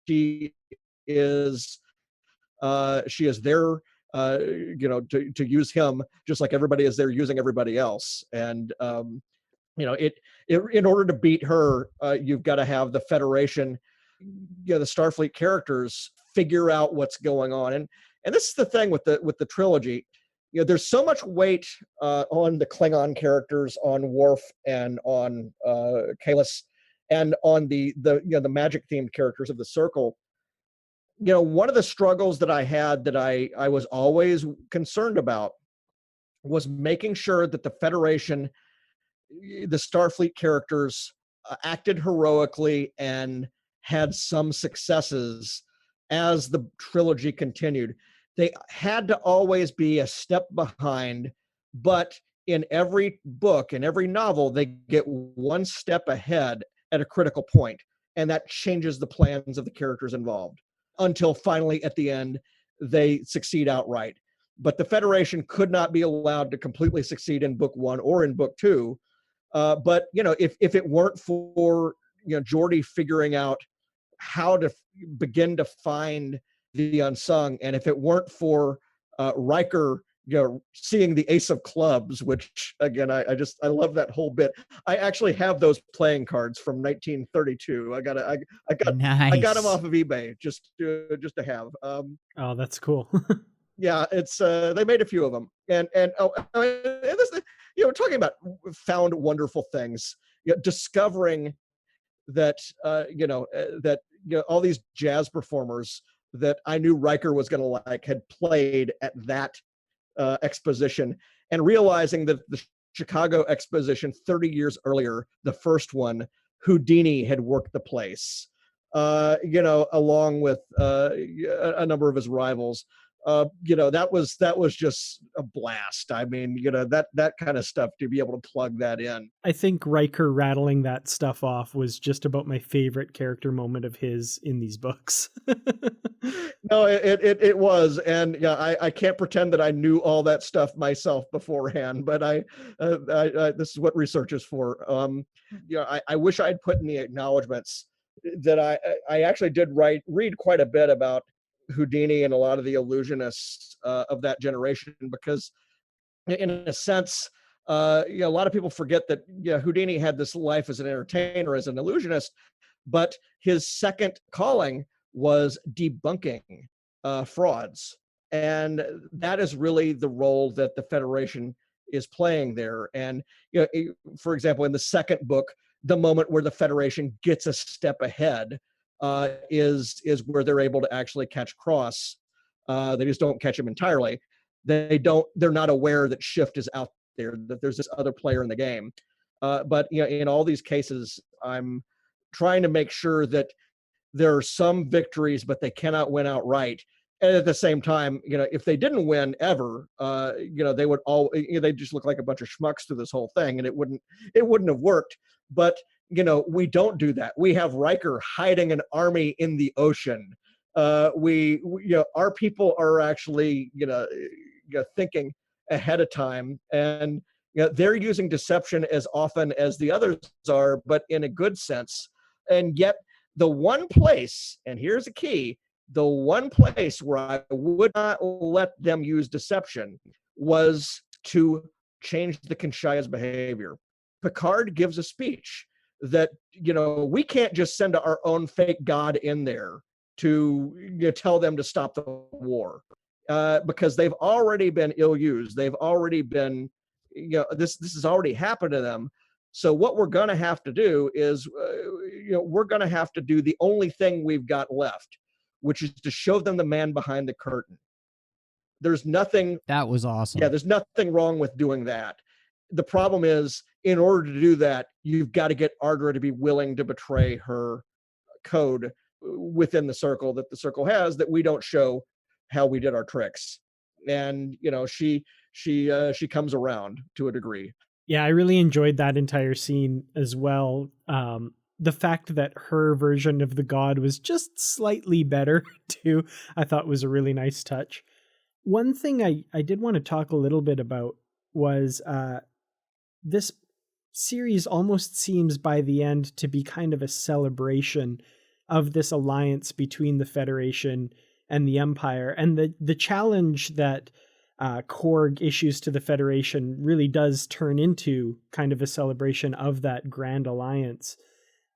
she is their to use him just like everybody is there using everybody else. And it in order to beat her, you've got to have the Federation, the Starfleet characters figure out what's going on. And this is the thing with the trilogy. There's so much weight on the Klingon characters, on Worf and on Kalis, and on the magic themed characters of the Circle. One of the struggles that I had, that I was always concerned about, was making sure that the Federation, the Starfleet characters, acted heroically and had some successes as the trilogy continued. They had to always be a step behind, but in every book, in every novel, they get one step ahead at a critical point, and that changes the plans of the characters involved until finally at the end they succeed outright. But the Federation could not be allowed to completely succeed in book 1 or in book 2. But if it weren't for Geordi figuring out how to begin to find the unsung, and if it weren't for Riker seeing the ace of clubs, which again I love that whole bit. I actually have those playing cards from 1932. I got them off of eBay just to have. Oh, that's cool. Yeah, it's they made a few of them, and this, talking about found wonderful things, discovering that that all these jazz performers that I knew Riker was going to like had played at that exposition, and realizing that the Chicago exposition 30 years earlier, the first one, Houdini had worked the place, along with a number of his rivals. That was just a blast. I mean, that kind of stuff, to be able to plug that in. I think Riker rattling that stuff off was just about my favorite character moment of his in these books. No, it was, and I can't pretend that I knew all that stuff myself beforehand, but I this is what research is for. I wish I'd put in the acknowledgments that I actually did read quite a bit about Houdini and a lot of the illusionists of that generation, because in a sense, a lot of people forget that Houdini had this life as an entertainer, as an illusionist, but his second calling was debunking frauds, and that is really the role that the Federation is playing there. And for example, in the second book, the moment where the Federation gets a step ahead is where they're able to actually catch Cross. They just don't catch him entirely. They're not aware that Shift is out there, that there's this other player in the game. But in all these cases, I'm trying to make sure that there are some victories, but they cannot win outright. And at the same time, if they didn't win ever, they would all they just look like a bunch of schmucks through this whole thing, and it wouldn't have worked. But we don't do that. We have Riker hiding an army in the ocean. We our people are actually thinking ahead of time, and they're using deception as often as the others are, but in a good sense. And yet the one place, and here's a key, the one place where I would not let them use deception was to change the Conscia's behavior. Picard gives a speech that we can't just send our own fake god in there to tell them to stop the war, because they've already been ill-used. They've already been this has already happened to them. So what we're going to have to do is we're going to have to do the only thing we've got left, which is to show them the man behind the curtain. There's nothing. That was awesome. Yeah, there's nothing wrong with doing that. The problem is, in order to do that, you've got to get Ardra to be willing to betray her code within the circle, that the circle has, that we don't show how we did our tricks. And she comes around to a degree. Yeah, I really enjoyed that entire scene as well. The fact that her version of the god was just slightly better too, I thought was a really nice touch. One thing I did want to talk a little bit about was this series almost seems by the end to be kind of a celebration of this alliance between the Federation and the Empire, and the challenge that Korg issues to the Federation really does turn into kind of a celebration of that Grand Alliance.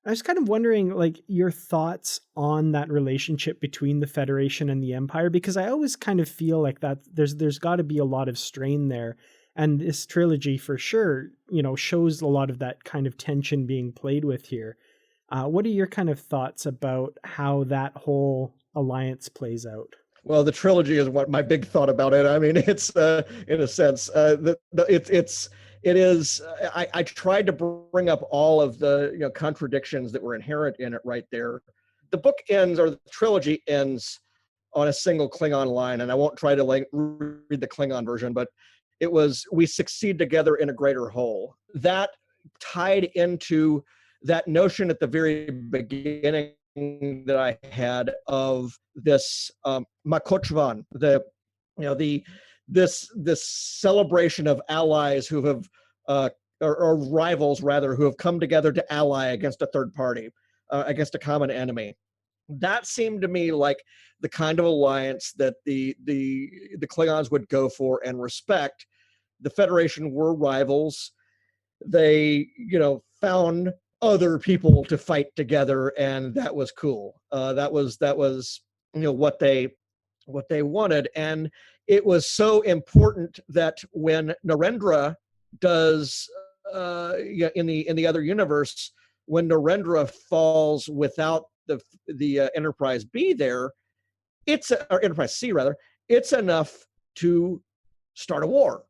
I was kind of wondering, like, your thoughts on that relationship between the Federation and the Empire, because I always kind of feel like that there's got to be a lot of strain there. And this trilogy for sure, shows a lot of that kind of tension being played with here. What are your kind of thoughts about how that whole alliance plays out? Well, the trilogy is what my big thought about it. I mean, it's in a sense, it is. I tried to bring up all of the contradictions that were inherent in it right there. The book ends, or the trilogy ends, on a single Klingon line, and I won't try to read the Klingon version, but it was, "We succeed together in a greater whole." That tied into that notion at the very beginning that I had of this Makochvan, this celebration of allies who have or rivals rather, who have come together to ally against a third party, against a common enemy. That seemed to me like the kind of alliance that the Klingons would go for and respect. The Federation were rivals. They found other people to fight together, and that was cool. That was what they wanted, and it was so important that when Narendra does in the other universe, when Narendra falls without the Enterprise B there, or Enterprise C rather, it's enough to start a war.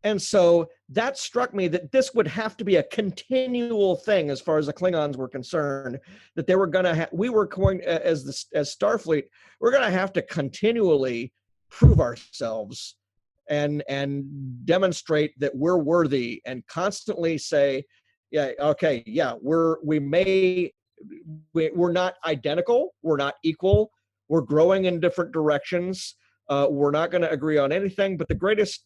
And so that struck me that this would have to be a continual thing as far as the Klingons were concerned, that they were going to we were going, as Starfleet, we're going to have to continually prove ourselves and demonstrate that we're worthy, and constantly say, yeah, okay, yeah, we're not identical, we're not equal, we're growing in different directions, we're not going to agree on anything, but the greatest,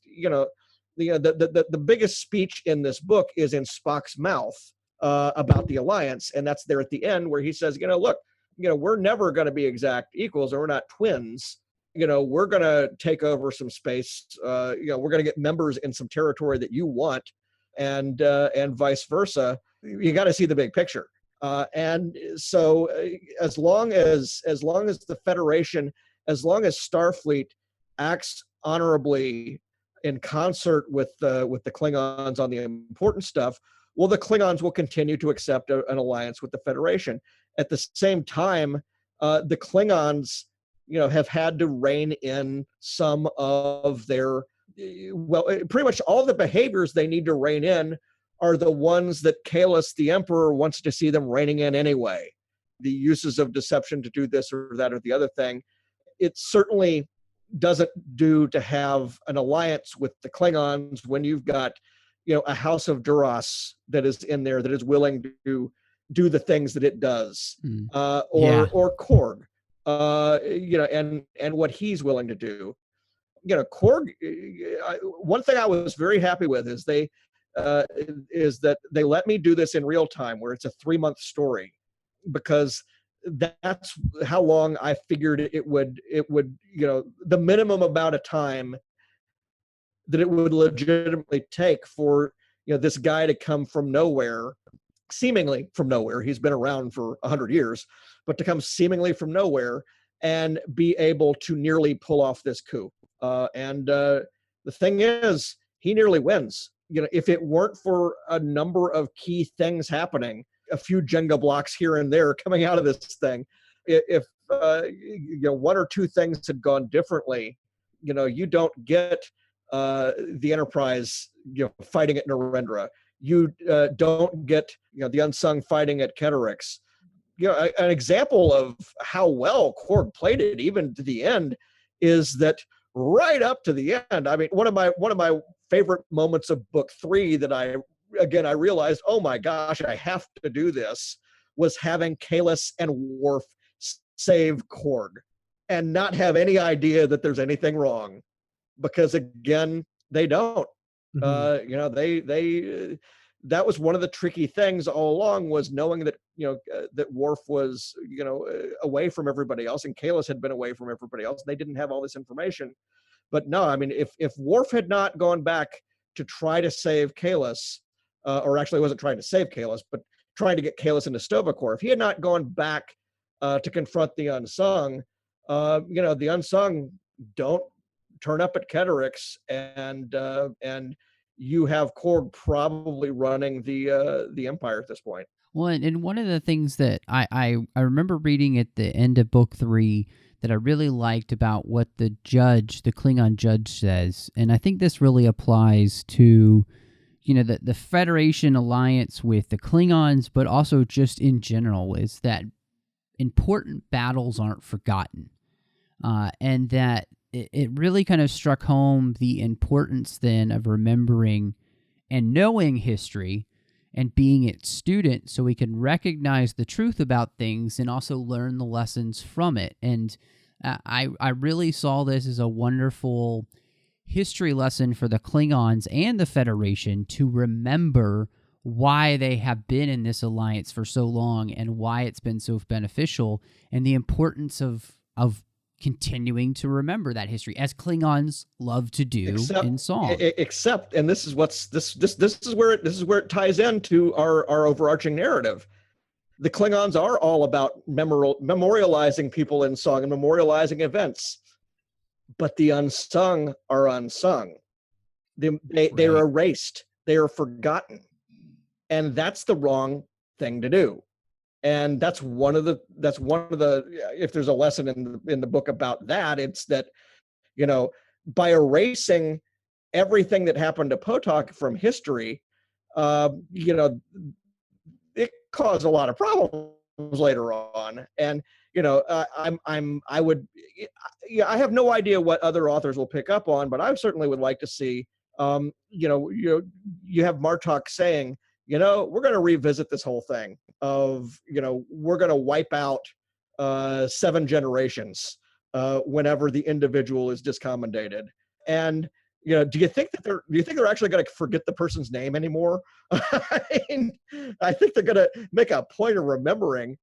the biggest speech in this book is in Spock's mouth about the alliance, and that's there at the end where he says, look, we're never going to be exact equals, or we're not twins. We're going to take over some space. We're going to get members in some territory that you want, and vice versa. You got to see the big picture. And so, as long as the Federation, as long as Starfleet acts honorably in concert with the Klingons on the important stuff, well, the Klingons will continue to accept an alliance with the Federation. At the same time, the Klingons, have had to rein in some of their, pretty much all the behaviors they need to rein in are the ones that Kahless, the Emperor, wants to see them reining in anyway. The uses of deception to do this or that or the other thing. It certainly doesn't do to have an alliance with the Klingons when you've got, a House of Duras that is in there, that is willing to do the things that it does, or Korg, and what he's willing to do. Korg. One thing I was very happy with is is that they let me do this in real time, where it's a 3-month story, because that's how long I figured it would, the minimum amount of time that it would legitimately take for, this guy to come from nowhere, seemingly from nowhere. He's been around for 100 years, but to come seemingly from nowhere and be able to nearly pull off this coup. And the thing is, he nearly wins. If it weren't for a number of key things happening, a few Jenga blocks here and there coming out of this thing, if one or two things had gone differently, you don't get the Enterprise fighting at Narendra. You don't get the unsung fighting at Keterix. An example of how well Korg played it even to the end is that right up to the end. I mean, one of my favorite moments of book 3 that I realized, oh my gosh, I have to do this, was having Kahless and Worf save Korg and not have any idea that there's anything wrong, because, again, they don't. Mm-hmm. that was one of the tricky things all along, was knowing that, that Worf was, away from everybody else, and Kahless had been away from everybody else. They didn't have all this information. But no, I mean, if Worf had not gone back to try to save Kahless, or actually wasn't trying to save Kahless, but trying to get Kahless into Sto-vo-kor, if he had not gone back to confront the Unsung, the Unsung don't turn up at Keterix, and you have Korg probably running the Empire at this point. Well, and one of the things that I remember reading at the end of book 3 that I really liked about what the Klingon judge says, and I think this really applies to, the Federation alliance with the Klingons, but also just in general, is that important battles aren't forgotten. And that it really kind of struck home the importance then of remembering and knowing history and being its student, so we can recognize the truth about things and also learn the lessons from it. And I really saw this as a wonderful history lesson for the Klingons and the Federation to remember why they have been in this alliance for so long and why it's been so beneficial, and the importance of continuing to remember that history, as Klingons love to do in song. Except, and this is where it ties into our overarching narrative. The Klingons are all about memorializing people in song and memorializing events, but the Unsung are unsung. They're erased. They are forgotten, and that's the wrong thing to do. And that's one of the if there's a lesson in the book about that, it's that, by erasing everything that happened to Potok from history, it caused a lot of problems later on. And I have no idea what other authors will pick up on, but I certainly would like to see, you have Martok saying, we're going to revisit this whole thing of, we're going to wipe out 7 generations whenever the individual is discommendated. And, do you think they're actually going to forget the person's name anymore? I think they're going to make a point of remembering,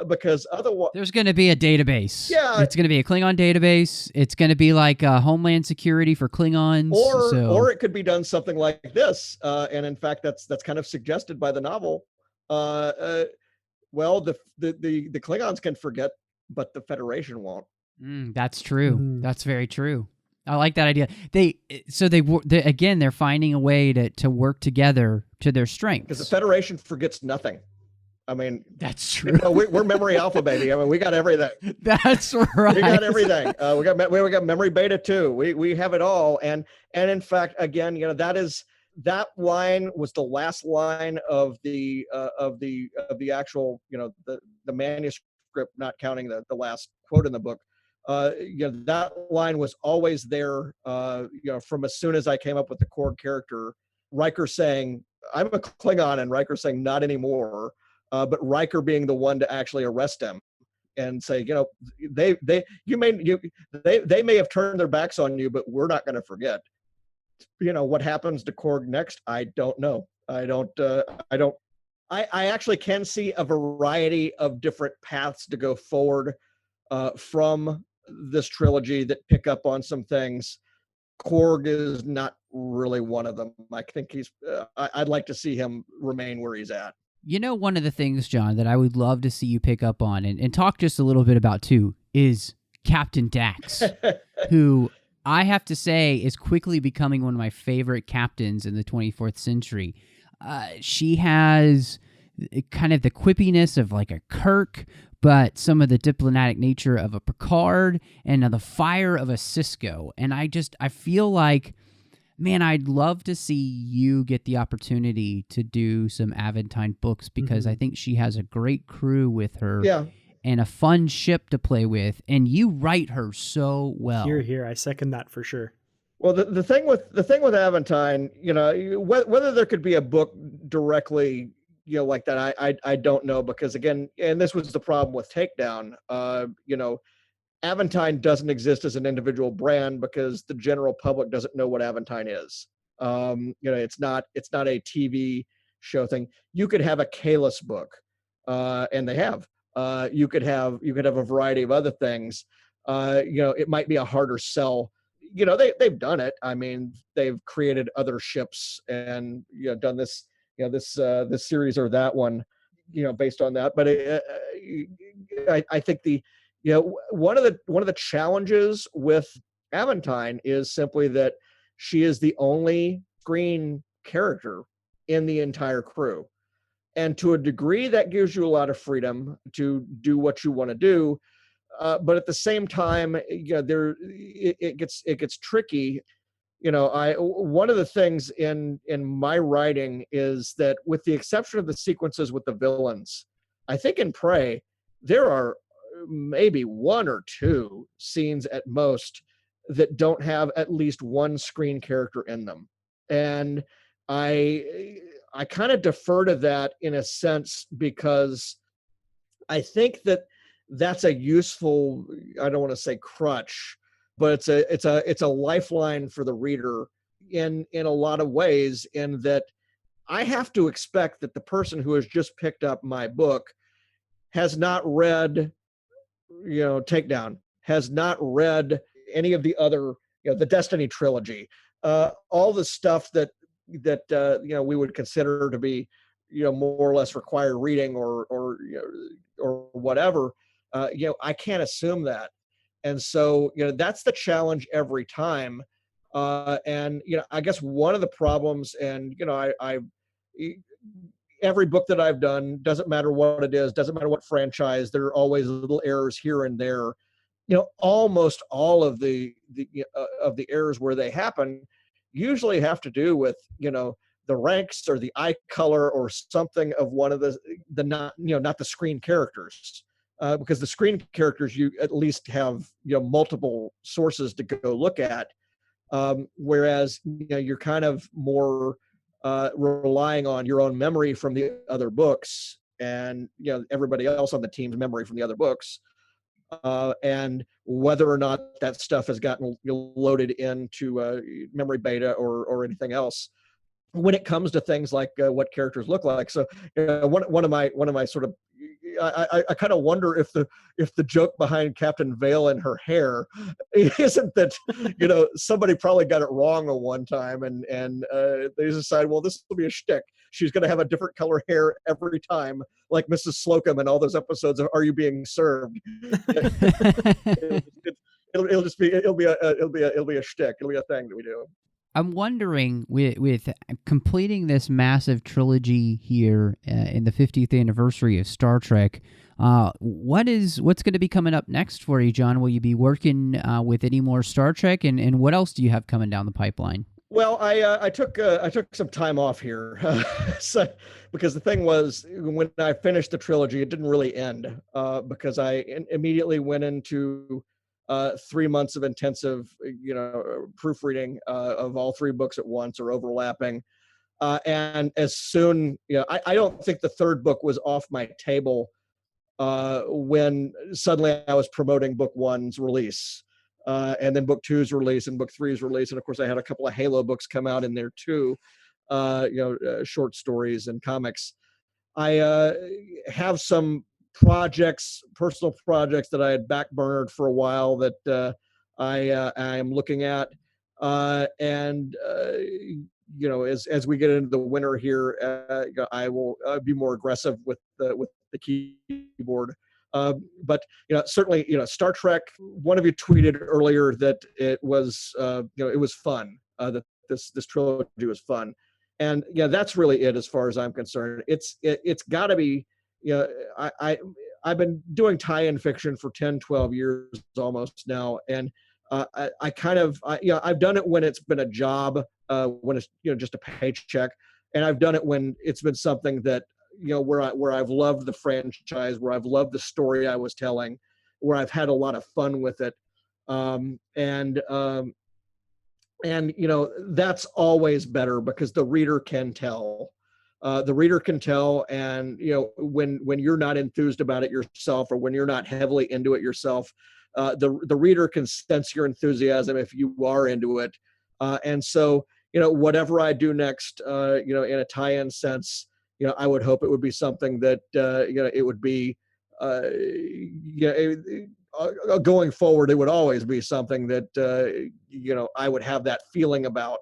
because otherwise there's going to be a database. Yeah, it's going to be a Klingon database. It's going to be like Homeland Security for Klingons, or it could be done something like this. And in fact, that's kind of suggested by the novel. Well, the Klingons can forget, but the Federation won't. That's true. Mm-hmm. That's very true. I like that idea. They're finding a way to work together to their strengths. Because the Federation forgets nothing. I mean, that's true. We're memory alpha, baby. I mean, we got everything. That's right. We got everything. We got memory beta too. We have it all. And in fact, again, that line was the last line of the actual, the manuscript, not counting the last quote in the book. That line was always there, from as soon as I came up with the Korg character, Riker saying, "I'm a Klingon," and Riker saying, "Not anymore." But Riker being the one to actually arrest him and say, they may have turned their backs on you, but we're not going to forget. What happens to Korg next? I don't know. I actually can see a variety of different paths to go forward from this trilogy that pick up on some things. Korg is not really one of them. I think I'd like to see him remain where he's at. One of the things, John, that I would love to see you pick up on and talk just a little bit about too is Captain Dax, who I have to say is quickly becoming one of my favorite captains in the 24th century. She has kind of the quippiness of like a Kirk, but some of the diplomatic nature of a Picard and the fire of a Sisko. And I feel like, man, I'd love to see you get the opportunity to do some Aventine books, because I think she has a great crew with her. Yeah. And a fun ship to play with, and you write her so well. Here, I second that for sure. Well, the thing with Aventine, whether there could be a book directly, like that, I don't know, because again, and this was the problem with Takedown, Aventine doesn't exist as an individual brand because the general public doesn't know what Aventine is. It's not a TV show thing. You could have a Kalis book, and they have. You could have a variety of other things. It might be a harder sell. They've done it. I mean, they've created other ships and done this this series or that one, based on that. But I think one of the challenges with Aventine is simply that she is the only screen character in the entire crew. And to a degree, that gives you a lot of freedom to do what you want to do. But at the same time, it gets tricky. One of the things in my writing is that, with the exception of the sequences with the villains, I think in Prey, there are maybe one or two scenes at most that don't have at least one screen character in them. And I kind of defer to that in a sense, because I think that that's a useful, I don't want to say crutch, but it's a lifeline for the reader in a lot of ways, in that I have to expect that the person who has just picked up my book has not read, Takedown, has not read any of the other, the Destiny trilogy, all the stuff that we would consider to be, more or less required reading or whatever. I can't assume that. And so, that's the challenge every time. And, I guess one of the problems, and, every book that I've done, doesn't matter what it is, doesn't matter what franchise, there are always little errors here and there. Almost all of the errors where they happen usually have to do with, the ranks or the eye color or something of one of the not the screen characters. Because the screen characters, you at least have multiple sources to go look at, whereas you're kind of more relying on your own memory from the other books, and everybody else on the team's memory from the other books, and whether or not that stuff has gotten loaded into memory beta or anything else when it comes to things like what characters look like. So one of my sort of, I kind of wonder if the joke behind Captain Vale and her hair isn't that somebody probably got it wrong at one time, and they decided, well, this will be a shtick. She's going to have a different color hair every time, like Mrs. Slocum and all those episodes of Are You Being Served? It'll be a shtick. It'll be a thing that we do. I'm wondering, with completing this massive trilogy here in the 50th anniversary of Star Trek, what's going to be coming up next for you, John? Will you be working with any more Star Trek, and what else do you have coming down the pipeline? Well, I took some time off here, because the thing was, when I finished the trilogy, it didn't really end, because I immediately went into 3 months of intensive, proofreading of all three books at once or overlapping. And as soon, I don't think the third book was off my table when suddenly I was promoting book one's release, and then book two's release and book three's release. And of course I had a couple of Halo books come out in there too, short stories and comics. I have some personal projects that I had backburnered for a while that I am looking at, and as we get into the winter here, I will be more aggressive with the keyboard. But certainly, Star Trek. One of you tweeted earlier that it was it was fun. That this trilogy was fun, and that's really it as far as I'm concerned. It's got to be. I've been doing tie-in fiction for 10, 12 years almost now, and I've done it when it's been a job, when it's just a paycheck, and I've done it when it's been something that where I've loved the franchise, where I've loved the story I was telling, where I've had a lot of fun with it, and that's always better because the reader can tell. The reader can tell, and when you're not enthused about it yourself, or when you're not heavily into it yourself, the reader can sense your enthusiasm if you are into it, and so whatever I do next, in a tie-in sense, I would hope it would be something that, it would be, going forward, it would always be something that, I would have that feeling about,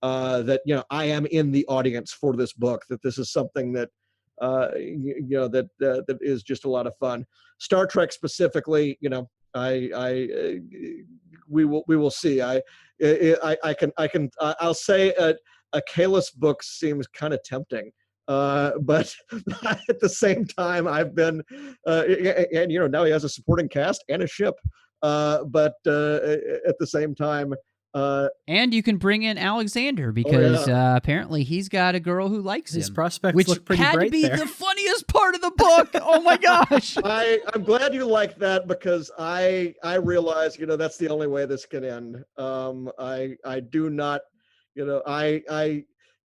that, I am in the audience for this book, that this is something that, that is just a lot of fun. Star Trek specifically, we will see. I'll say a Kalis book seems kind of tempting. But at the same time, I've been, and now he has a supporting cast and a ship. But at the same time, and you can bring in Alexander because apparently he's got a girl who likes His him. prospects which look pretty had bright to be there. the funniest part of the book. Oh my gosh! I'm glad you like that because I realize that's the only way this can end. I do not, I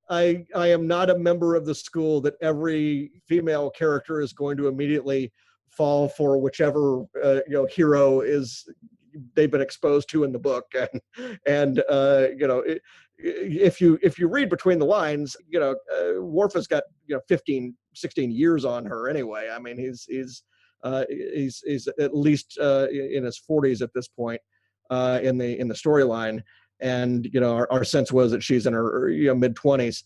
am not a member of the school that every female character is going to immediately fall for whichever hero is they've been exposed to in the book, and if you read between the lines, Worf has got 15, 16 years on her anyway. I mean, he's at least in his 40s at this point in the storyline, and our sense was that she's in her mid 20s.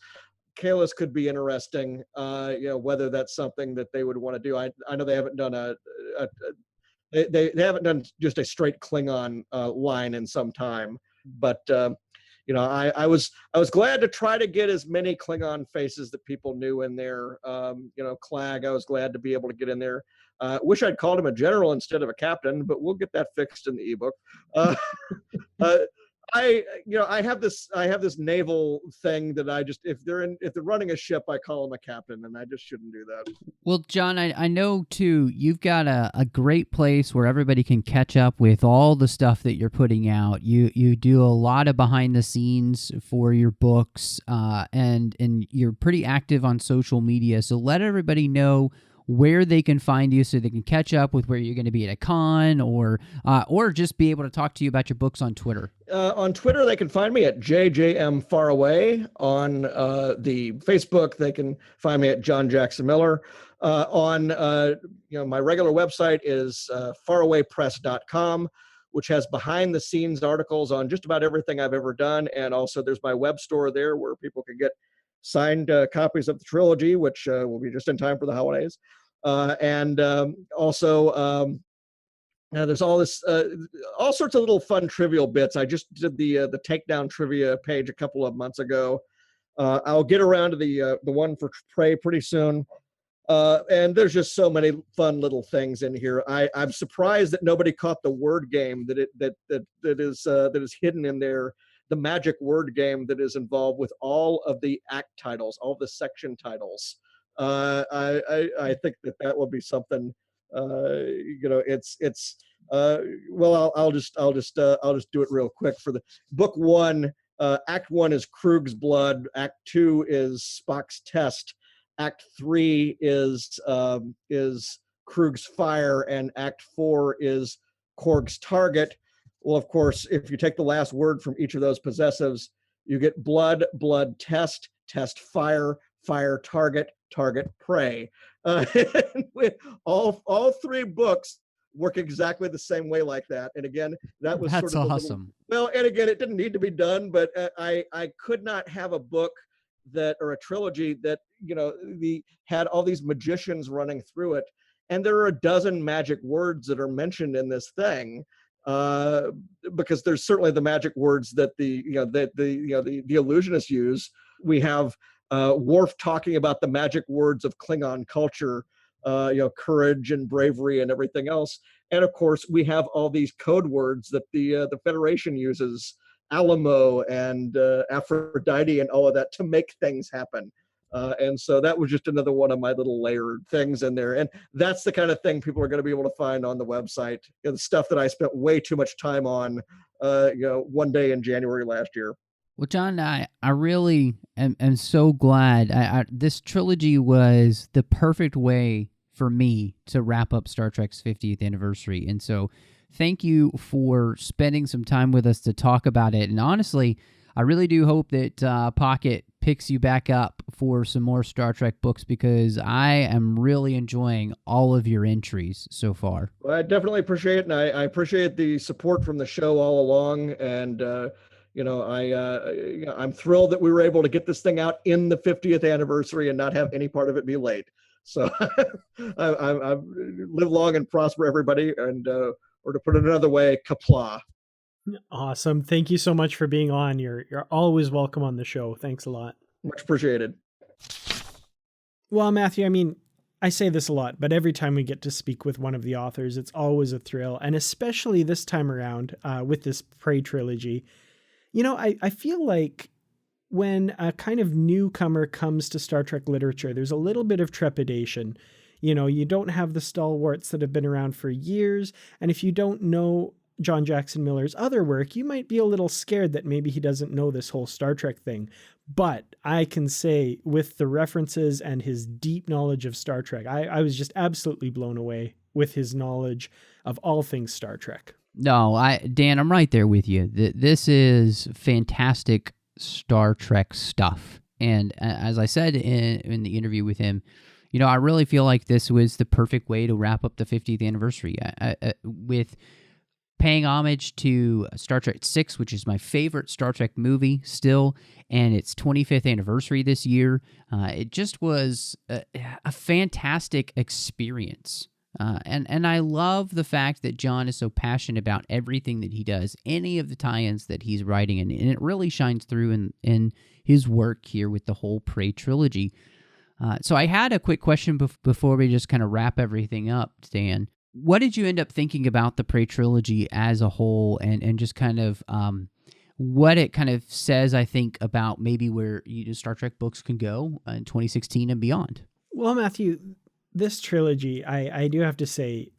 Kalis could be interesting, whether that's something that they would want to do. I know they haven't done they haven't done just a straight Klingon line in some time, but I was glad to try to get as many Klingon faces that people knew in there. Clag, I was glad to be able to get in there. Wish I'd called him a general instead of a captain, but we'll get that fixed in the ebook. I have this naval thing that I just, if they're running a ship, I call them a captain, and I just shouldn't do that. Well, John, I know too, you've got a great place where everybody can catch up with all the stuff that you're putting out. You do a lot of behind the scenes for your books, and you're pretty active on social media. So let everybody know where they can find you so they can catch up with where you're going to be at a con, or just be able to talk to you about your books on Twitter. On Twitter, they can find me at JJMFaraway. On the Facebook, they can find me at John Jackson Miller. On my regular website is farawaypress.com, which has behind the scenes articles on just about everything I've ever done. And also there's my web store there where people can get signed copies of the trilogy, which will be just in time for the holidays. Also, there's all sorts of little fun trivial bits. I just did the takedown trivia page a couple of months ago. I'll get around to the one for Prey pretty soon. And there's just so many fun little things in here. I'm surprised that nobody caught the word game that is hidden in there. The magic word game that is involved with all of the act titles, all of the section titles. I think that will be something. It's well, I'll just do it real quick. For the book one, Act 1 is Krug's blood. Act 2 is Spock's test. Act 3 is Krug's fire, and Act 4 is Korg's target. Well, of course, if you take the last word from each of those possessives, you get blood, blood, test, test, fire, fire, target, target, prey. All three books work exactly the same way like that. And again, that was That's sort of awesome. and again, it didn't need to be done, but I could not have a book or a trilogy that had all these magicians running through it, and there are a dozen magic words that are mentioned in this thing. Because there's certainly the magic words that the illusionists use. We have Worf talking about the magic words of Klingon culture, courage and bravery and everything else. And of course, we have all these code words that the Federation uses, Alamo and Aphrodite and all of that, to make things happen. And so that was just another one of my little layered things in there. And that's the kind of thing people are going to be able to find on the website. The stuff that I spent way too much time on, one day in January last year. Well, John, I really am so glad. This trilogy was the perfect way for me to wrap up Star Trek's 50th anniversary. And so thank you for spending some time with us to talk about it. And honestly, I really do hope that Pocket picks you back up for some more Star Trek books, because I am really enjoying all of your entries so far. Well, I definitely appreciate it, and I appreciate the support from the show all along. And I'm thrilled that we were able to get this thing out in the 50th anniversary and not have any part of it be late. So I live long and prosper, everybody. And or to put it another way, Qapla. Awesome. Thank you so much for being on. You're always welcome on the show. Thanks a lot. Much appreciated. Well, Matthew, I mean, I say this a lot, but every time we get to speak with one of the authors, it's always a thrill. And especially this time around with this Prey trilogy, I feel like when a kind of newcomer comes to Star Trek literature, there's a little bit of trepidation. You don't have the stalwarts that have been around for years. And if you don't know John Jackson Miller's other work, you might be a little scared that maybe he doesn't know this whole Star Trek thing. But I can say, with the references and his deep knowledge of Star Trek, I was just absolutely blown away with his knowledge of all things Star Trek. No, Dan, I'm right there with you. This is fantastic Star Trek stuff. And as I said in the interview with him, I really feel like this was the perfect way to wrap up the 50th anniversary with paying homage to Star Trek VI, which is my favorite Star Trek movie still, and its 25th anniversary this year. It just was a fantastic experience. And I love the fact that John is so passionate about everything that he does, any of the tie-ins that he's writing, and it really shines through in his work here with the whole Prey trilogy. So I had a quick question before we just kind of wrap everything up, Dan. What did you end up thinking about the Prey trilogy as a whole, and just kind of what it kind of says, I think, about maybe where Star Trek books can go in 2016 and beyond? Well, Matthew, this trilogy, I do have to say,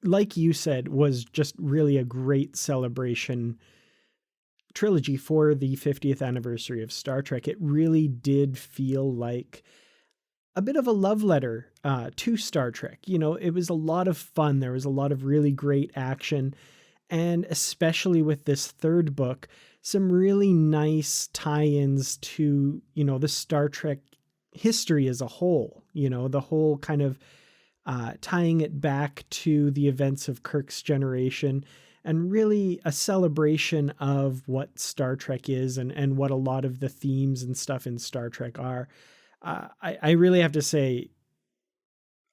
like you said, was just really a great celebration trilogy for the 50th anniversary of Star Trek. It really did feel like a bit of a love letter to Star Trek. It was a lot of fun. There was a lot of really great action. And especially with this third book, some really nice tie-ins to, the Star Trek history as a whole. The whole kind of tying it back to the events of Kirk's generation, and really a celebration of what Star Trek is and what a lot of the themes and stuff in Star Trek are. I really have to say,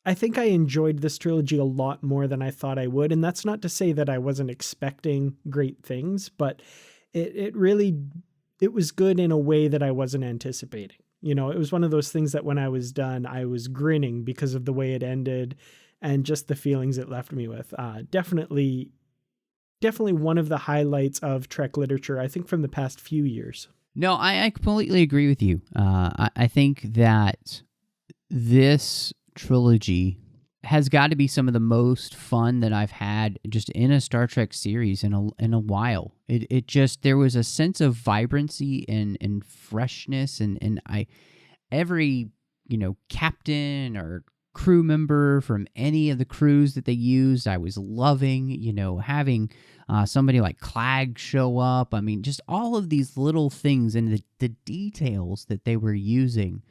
I think I enjoyed this trilogy a lot more than I thought I would. And that's not to say that I wasn't expecting great things, but it was good in a way that I wasn't anticipating. It was one of those things that when I was done, I was grinning because of the way it ended and just the feelings it left me with. Definitely one of the highlights of Trek literature, I think, from the past few years. No, I completely agree with you. I think that this trilogy has got to be some of the most fun that I've had just in a Star Trek series in a while. It just, there was a sense of vibrancy and freshness, and every captain or crew member from any of the crews that they used, I was loving. Having somebody like Clag show up. I mean, just all of these little things and the details that they were using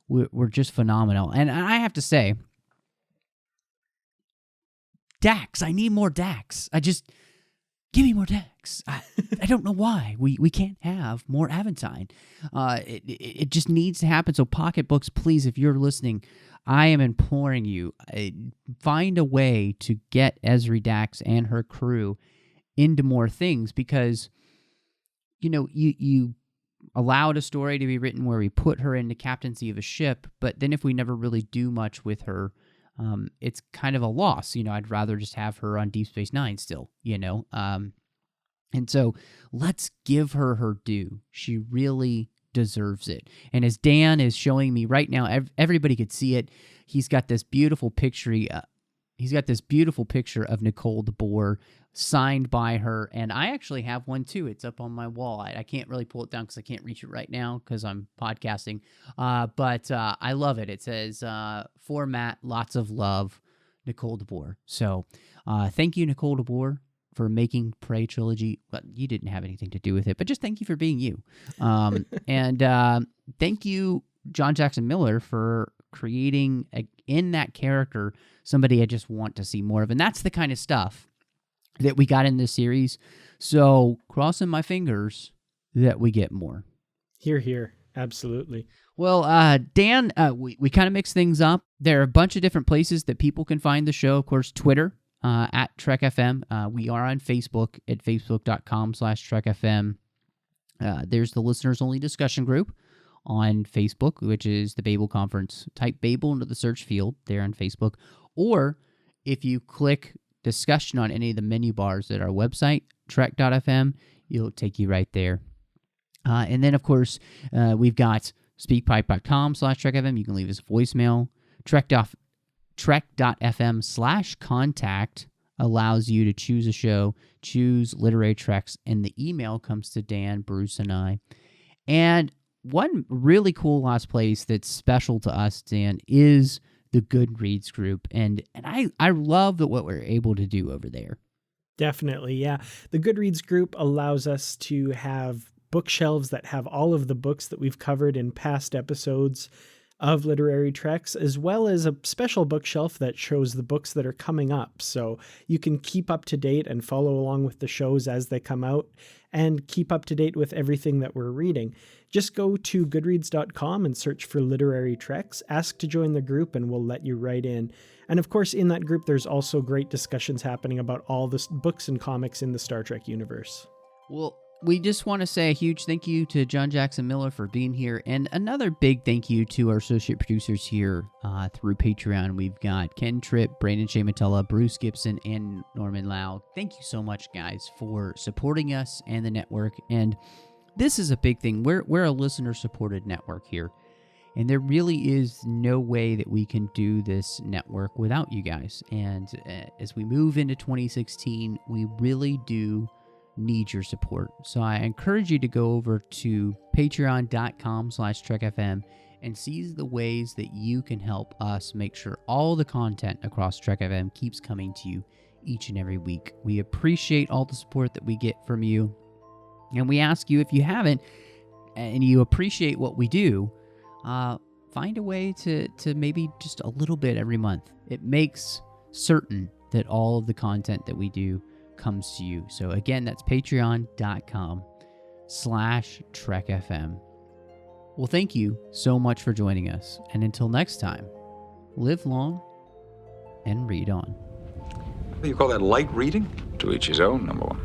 were just phenomenal. And I have to say, Dax, I need more Dax. Give me more Dax. I don't know why. We can't have more Aventine. It just needs to happen. So Pocket Books, please, if you're listening, I am imploring you, find a way to get Ezri Dax and her crew into more things, because, you allowed a story to be written where we put her in the captaincy of a ship, but then if we never really do much with her, it's kind of a loss. I'd rather just have her on Deep Space Nine still, and so let's give her her due. She really deserves it. And as Dan is showing me right now, everybody could see it. He's got this beautiful picture. He's got this beautiful picture of Nicole DeBoer signed by her, and I actually have one too. It's up on my wall. I can't really pull it down because I can't reach it right now because I'm podcasting. But I love it. It says, "For Matt, lots of love, Nicole DeBoer." So thank you, Nicole DeBoer, for making Prey Trilogy. Well, you didn't have anything to do with it, but just thank you for being you. And thank you, John Jackson Miller, for creating in that character somebody I just want to see more of. And that's the kind of stuff that we got in this series. So crossing my fingers that we get more. Hear, hear. Absolutely. Well, Dan, we kind of mix things up. There are a bunch of different places that people can find the show. Of course, Twitter, at Trek FM. We are on Facebook at facebook.com/Trek FM. There's the listeners only discussion group on Facebook, which is the Babel Conference. Type Babel into the search field there on Facebook. Or if you click discussion on any of the menu bars at our website, trek.fm, it'll take you right there. And then, of course, we've got speakpipe.com/TrekFM. You can leave us a voicemail. Trek.fm/contact allows you to choose a show, choose literary treks, and the email comes to Dan, Bruce, and I. And one really cool last place that's special to us, Dan, is the Goodreads group. And I love what we're able to do over there. Definitely, yeah. The Goodreads group allows us to have bookshelves that have all of the books that we've covered in past episodes of Literary Treks, as well as a special bookshelf that shows the books that are coming up. So you can keep up to date and follow along with the shows as they come out and keep up to date with everything that we're reading. Just go to goodreads.com and search for Literary Treks, ask to join the group, and we'll let you right in. And of course, in that group, there's also great discussions happening about all the books and comics in the Star Trek universe. Well, we just want to say a huge thank you to John Jackson Miller for being here, and another big thank you to our associate producers here through Patreon. We've got Ken Tripp, Brandon Shamatella, Bruce Gibson, and Norman Lau. Thank you so much, guys, for supporting us and the network. And this is a big thing. We're a listener-supported network here, and there really is no way that we can do this network without you guys. And as we move into 2016, we really do need your support. So I encourage you to go over to patreon.com/TrekFM and see the ways that you can help us make sure all the content across Trek FM keeps coming to you each and every week. We appreciate all the support that we get from you. And we ask you, if you haven't and you appreciate what we do, find a way to maybe just a little bit every month. It makes certain that all of the content that we do comes to you. So again, that's patreon.com/TrekFM. Well, thank you so much for joining us. And until next time, live long and read on. What do you call that, light reading? To each his own, number one.